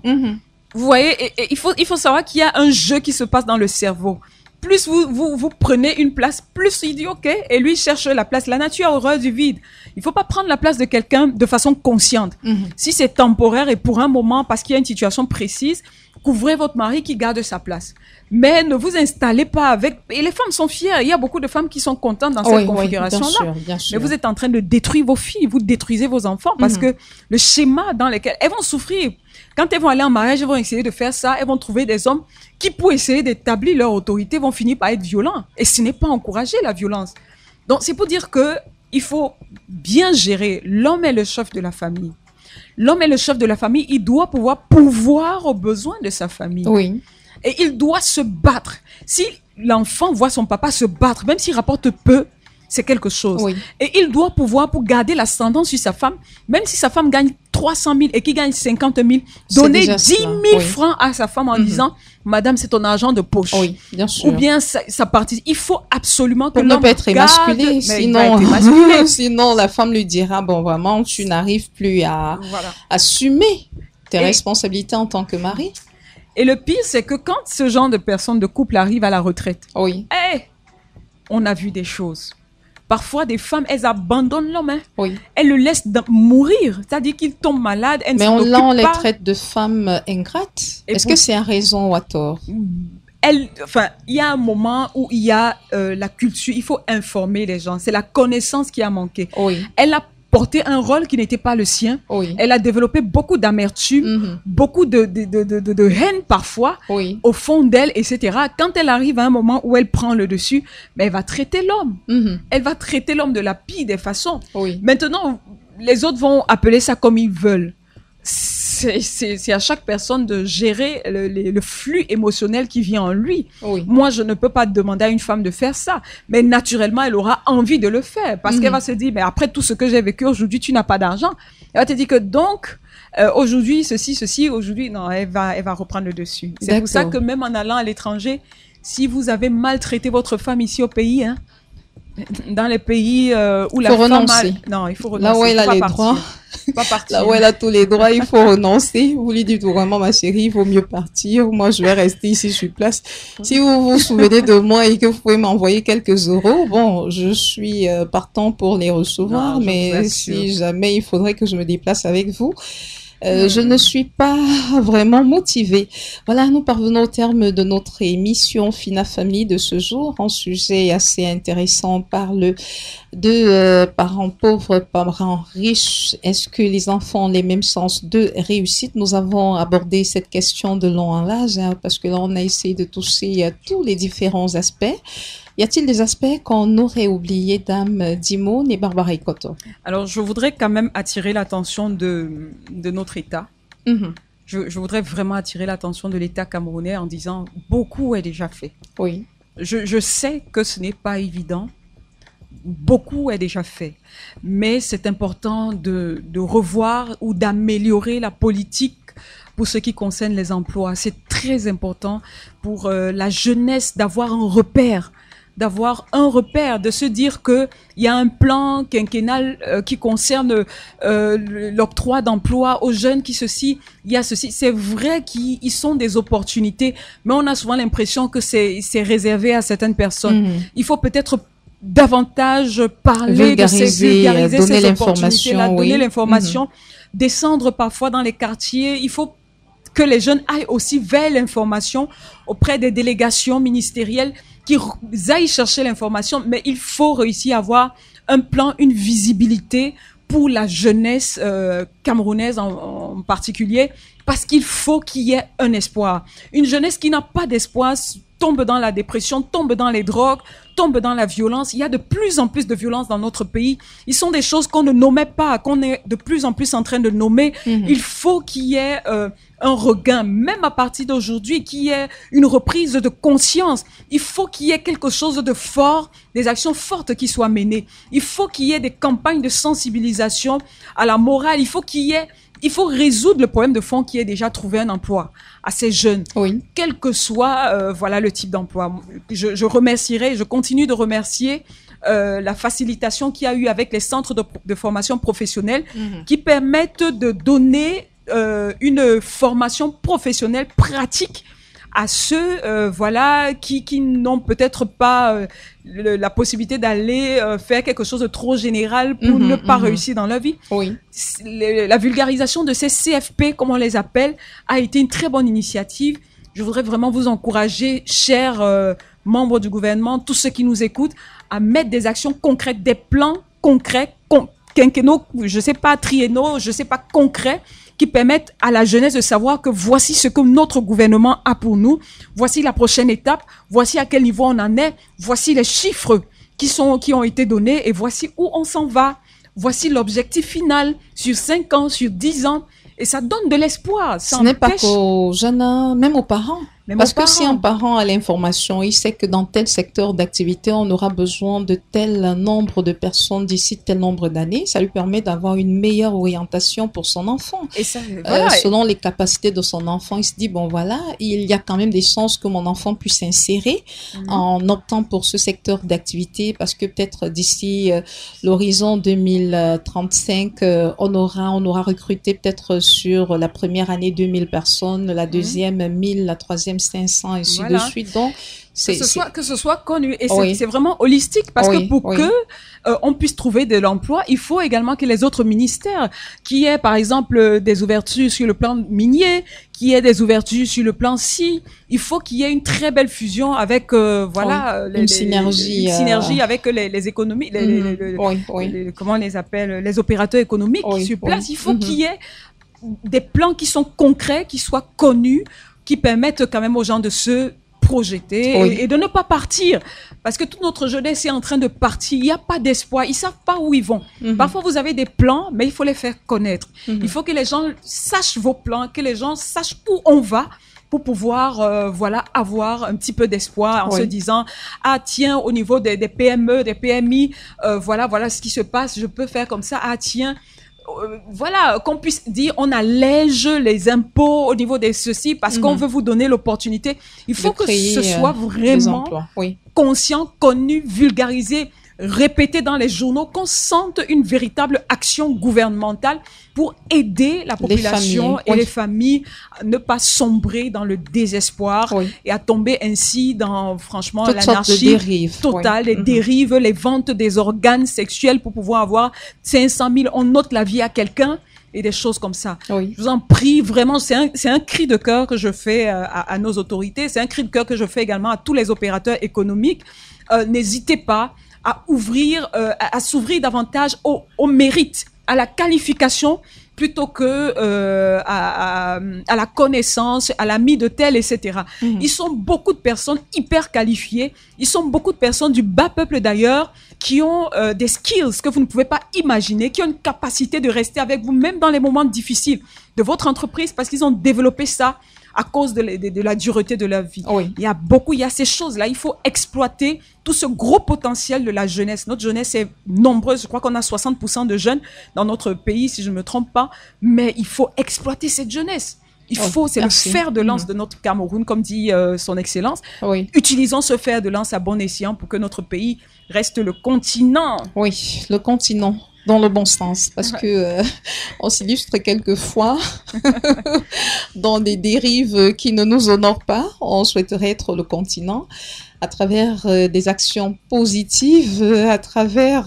Vous voyez, et il faut savoir qu'il y a un jeu qui se passe dans le cerveau. Plus vous prenez une place, plus il dit OK, et lui cherche la place. La nature a horreur du vide. Il faut pas prendre la place de quelqu'un de façon consciente. Si c'est temporaire et pour un moment, parce qu'il y a une situation précise, couvrez votre mari qui garde sa place. Mais ne vous installez pas avec... Et les femmes sont fières. Il y a beaucoup de femmes qui sont contentes dans cette configuration-là. Bien sûr. Mais vous êtes en train de détruire vos filles. Vous détruisez vos enfants parce que le schéma dans lequel... Elles vont souffrir. Quand elles vont aller en mariage, elles vont essayer de faire ça. Elles vont trouver des hommes qui, pour essayer d'établir leur autorité, vont finir par être violents. Et ce n'est pas encourager la violence. Donc, c'est pour dire que il faut bien gérer. L'homme est le chef de la famille. L'homme est le chef de la famille. Il doit pouvoir pourvoir aux besoins de sa famille. Oui. Et il doit se battre. Si l'enfant voit son papa se battre, même s'il rapporte peu, c'est quelque chose. Oui. Et il doit pouvoir, pour garder l'ascendant sur sa femme, même si sa femme gagne 300 000 et qu'il gagne 50 000, donner 10 000 francs à sa femme en disant, madame, c'est ton argent de poche. Oui, bien sûr. Ou bien sa partie. Il faut absolument que l'homme l'homme peut être émasculé. Sinon, la femme lui dira, bon, vraiment, tu n'arrives plus à assumer tes responsabilités en tant que mari. Et le pire, c'est que quand ce genre de personne, de couple arrive à la retraite, on a vu des choses. Parfois, des femmes, elles abandonnent l'homme. Oui. Elles le laissent mourir. C'est-à-dire qu'il tombe malade. Mais on les traite de femmes ingrates. Est-ce que c'est à raison ou à tort? Il y a un moment où il y a la culture. Il faut informer les gens. C'est la connaissance qui a manqué. Oui. Elle a porté un rôle qui n'était pas le sien. Oui. Elle a développé beaucoup d'amertume, beaucoup de haine parfois au fond d'elle, etc. Quand elle arrive à un moment où elle prend le dessus, mais elle va traiter l'homme. Elle va traiter l'homme de la pire des façons. Oui. Maintenant, les autres vont appeler ça comme ils veulent. C'est à chaque personne de gérer le flux émotionnel qui vient en lui. Oui. Moi, je ne peux pas demander à une femme de faire ça, mais naturellement, elle aura envie de le faire parce qu'elle va se dire, mais après tout ce que j'ai vécu aujourd'hui, tu n'as pas d'argent. Elle va te dire que donc, aujourd'hui, ceci, aujourd'hui, non, elle va reprendre le dessus. C'est pour ça que même en allant à l'étranger, si vous avez maltraité votre femme ici au pays, dans les pays où la femme non, il faut renoncer. Là où elle a les droits, là où elle a tous les droits, il faut renoncer. Vous lui dites vraiment, ma chérie, il vaut mieux partir. Moi, je vais rester ici sur place. Si vous vous souvenez de moi et que vous pouvez m'envoyer quelques euros, bon, je suis partant pour les recevoir, mais si jamais il faudrait que je me déplace avec vous, je ne suis pas vraiment motivée. Voilà, nous parvenons au terme de notre émission Fina Family de ce jour. Un sujet assez intéressant. On parle de parents pauvres, parents riches. Est-ce que les enfants ont les mêmes chances de réussite? Nous avons abordé cette question de long en large, parce que là, on a essayé de toucher à tous les différents aspects. Y a-t-il des aspects qu'on aurait oubliés, Dame Dimone et Barbara Ikoto? Alors, je voudrais quand même attirer l'attention de notre État. Je voudrais vraiment attirer l'attention de l'État camerounais en disant beaucoup est déjà fait. Oui. Je sais que ce n'est pas évident. Beaucoup est déjà fait. Mais c'est important de revoir ou d'améliorer la politique pour ce qui concerne les emplois. C'est très important pour la jeunesse d'avoir un repère d'avoir un repère, de se dire que il y a un plan quinquennal qui concerne l'octroi d'emploi aux jeunes, qui ceci, il y a ceci. C'est vrai qu'ils sont des opportunités, mais on a souvent l'impression que c'est réservé à certaines personnes. Il faut peut-être davantage parler de vulgariser ces opportunités-là, donner l'information, descendre parfois dans les quartiers. Il faut que les jeunes aillent aussi vers l'information auprès des délégations ministérielles, qui aillent chercher l'information, mais il faut réussir à avoir un plan, une visibilité pour la jeunesse camerounaise en particulier, parce qu'il faut qu'il y ait un espoir. Une jeunesse qui n'a pas d'espoir tombe dans la dépression, tombe dans les drogues, tombe dans la violence. Il y a de plus en plus de violence dans notre pays. Ils sont des choses qu'on ne nommait pas, qu'on est de plus en plus en train de nommer. Il faut qu'il y ait un regain, même à partir d'aujourd'hui, qu'il y ait une reprise de conscience. Il faut qu'il y ait quelque chose de fort, des actions fortes qui soient menées. Il faut qu'il y ait des campagnes de sensibilisation à la morale. Il faut résoudre le problème de fond qui est déjà trouver un emploi à ces jeunes, quel que soit voilà le type d'emploi. Je remercierai, je continue de remercier la facilitation qu'il y a eu avec les centres de formation professionnelle qui permettent de donner une formation professionnelle pratique à ceux voilà qui n'ont peut-être pas la possibilité d'aller faire quelque chose de trop général pour ne pas réussir dans leur vie. La vulgarisation de ces CFP, comme on les appelle, a été une très bonne initiative. Je voudrais vraiment vous encourager, chers membres du gouvernement, tous ceux qui nous écoutent, à mettre des actions concrètes, des plans concrets, quinquennaux, je sais pas, triennaux, je sais pas, concrets, qui permettent à la jeunesse de savoir que voici ce que notre gouvernement a pour nous, voici la prochaine étape, voici à quel niveau on en est, voici les chiffres qui ont été donnés et voici où on s'en va. Voici l'objectif final sur 5 ans, sur 10 ans. Et ça donne de l'espoir. Ce n'est pas qu'aux jeunes, même aux parents. Parce que si un parent a l'information, il sait que dans tel secteur d'activité, on aura besoin de tel nombre de personnes d'ici tel nombre d'années, ça lui permet d'avoir une meilleure orientation pour son enfant. Et ça, voilà. Selon les capacités de son enfant, il se dit, bon voilà, il y a quand même des chances que mon enfant puisse s'insérer en optant pour ce secteur d'activité, parce que peut-être d'ici l'horizon 2035, on aura recruté peut-être sur la première année 2000 personnes, la deuxième 1000, la troisième 500 et ainsi de suite. Donc, que ce soit connu. Et c'est vraiment holistique, parce que pour que on puisse trouver de l'emploi, il faut également que les autres ministères, qui aient par exemple des ouvertures sur le plan minier, qui aient des ouvertures sur le plan il faut qu'il y ait une très belle fusion avec une synergie avec les économies, comment on les appelle, les opérateurs économiques sur place. Il faut qu'il y ait des plans qui sont concrets, qui soient connus, qui permettent quand même aux gens de se projeter et de ne pas partir. Parce que toute notre jeunesse est en train de partir. Il n'y a pas d'espoir. Ils ne savent pas où ils vont. Parfois, vous avez des plans, mais il faut les faire connaître. Il faut que les gens sachent vos plans, que les gens sachent où on va, pour pouvoir avoir un petit peu d'espoir en se disant, ah tiens, au niveau des PME, des PMI, voilà ce qui se passe, je peux faire comme ça. Ah tiens, qu'on puisse dire on allège les impôts au niveau des ceci parce qu'on veut vous donner l'opportunité. Il faut que ce soit vraiment conscient, connu, vulgarisé, répété dans les journaux, qu'on sente une véritable action gouvernementale pour aider la population les familles à ne pas sombrer dans le désespoir et à tomber ainsi dans, franchement, l'anarchie totale, les dérives, les ventes des organes sexuels pour pouvoir avoir 500 000, on ôte la vie à quelqu'un et des choses comme ça. Je vous en prie, vraiment, c'est un cri de cœur que je fais à nos autorités, c'est un cri de cœur que je fais également à tous les opérateurs économiques. N'hésitez pas à s'ouvrir davantage au mérite, à la qualification, plutôt que à la connaissance, à l'ami de tel, etc. Ils sont beaucoup de personnes hyper qualifiées, ils sont beaucoup de personnes du bas peuple d'ailleurs, qui ont des skills que vous ne pouvez pas imaginer, qui ont une capacité de rester avec vous, même dans les moments difficiles de votre entreprise, parce qu'ils ont développé ça à cause de la dureté de leur vie. Il y a ces choses-là. Il faut exploiter tout ce gros potentiel de la jeunesse. Notre jeunesse est nombreuse. Je crois qu'on a 60% de jeunes dans notre pays, si je ne me trompe pas. Mais il faut exploiter cette jeunesse. Il faut, c'est le fer de lance de notre Cameroun, comme dit son Excellence. Oui. Utilisons ce fer de lance à bon escient pour que notre pays reste le continent. Oui, le continent. Dans le bon sens, parce que on s'illustre quelquefois dans des dérives qui ne nous honorent pas. On souhaiterait être le continent à travers des actions positives, à travers,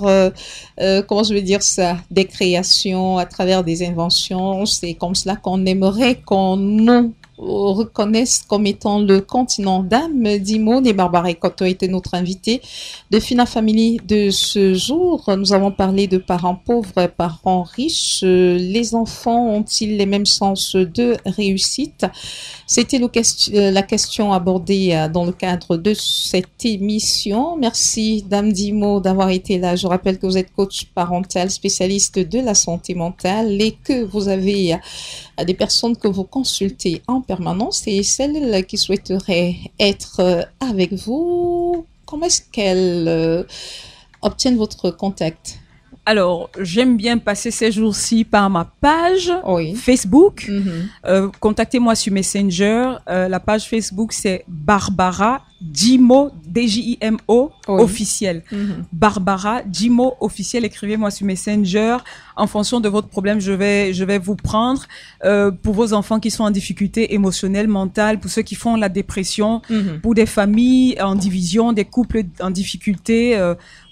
comment je vais dire ça, des créations, à travers des inventions. C'est comme cela qu'on aimerait qu'on nous reconnaissent comme étant le continent. Dame Dimone et Barbara Ekoto étaient notre invité de Fina Family de ce jour. Nous avons parlé de parents pauvres et parents riches. Les enfants ont-ils les mêmes chances de réussite? C'était la question abordée dans le cadre de cette émission. Merci Dame Dimo d'avoir été là. Je rappelle que vous êtes coach parental, spécialiste de la santé mentale et que vous avez des personnes que vous consultez en permanence et celles qui souhaiteraient être avec vous. Comment est-ce qu'elles obtiennent votre contact? Alors, j'aime bien passer ces jours-ci par ma page Facebook. Contactez-moi sur Messenger. La page Facebook, c'est Barbara Dimo, D-J-I-M-O, officiel. Barbara Dimo, officiel. Écrivez-moi sur Messenger. En fonction de votre problème, je vais vous prendre. Pour vos enfants qui sont en difficulté émotionnelle, mentale, pour ceux qui font la dépression, pour des familles en division, des couples en difficulté.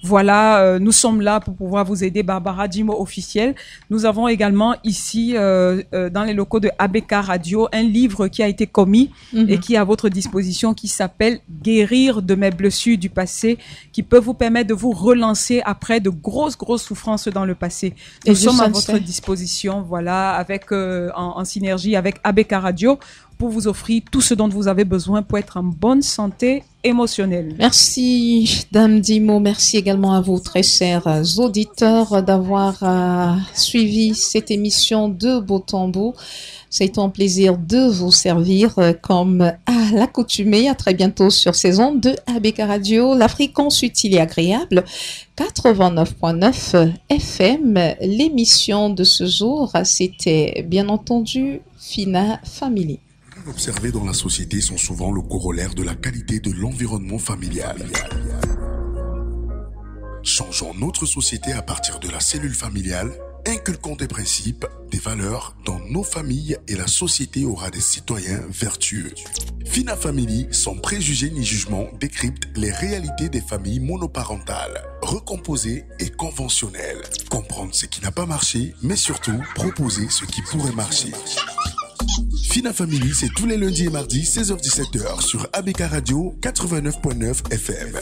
Voilà, nous sommes là pour pouvoir vous aider. Barbara Dimo, officiel. Nous avons également ici, dans les locaux de ABK Radio, un livre qui a été commis et qui est à votre disposition, qui s'appelle Guérir de mes blessures du passé, qui peut vous permettre de vous relancer après de grosses souffrances dans le passé. Nous sommes à votre disposition, voilà, avec en synergie avec ABK Radio, pour vous offrir tout ce dont vous avez besoin pour être en bonne santé émotionnelle. Merci Dame Dimo, merci également à vous très chers auditeurs d'avoir suivi cette émission de bout en bout. C'est un plaisir de vous servir comme à l'accoutumée. À très bientôt sur ces ondes de ABK Radio, la fréquence utile et agréable 89.9 FM. L'émission de ce jour, c'était bien entendu Fina Family. Observés dans la société sont souvent le corollaire de la qualité de l'environnement familial. Changeons notre société à partir de la cellule familiale, inculquons des principes, des valeurs dans nos familles et la société aura des citoyens vertueux. Fina Family, sans préjugés ni jugement, décrypte les réalités des familles monoparentales, recomposées et conventionnelles. Comprendre ce qui n'a pas marché, mais surtout proposer ce qui pourrait marcher. Fina Family, c'est tous les lundis et mardis, 16h-17h sur ABK Radio 89.9 FM.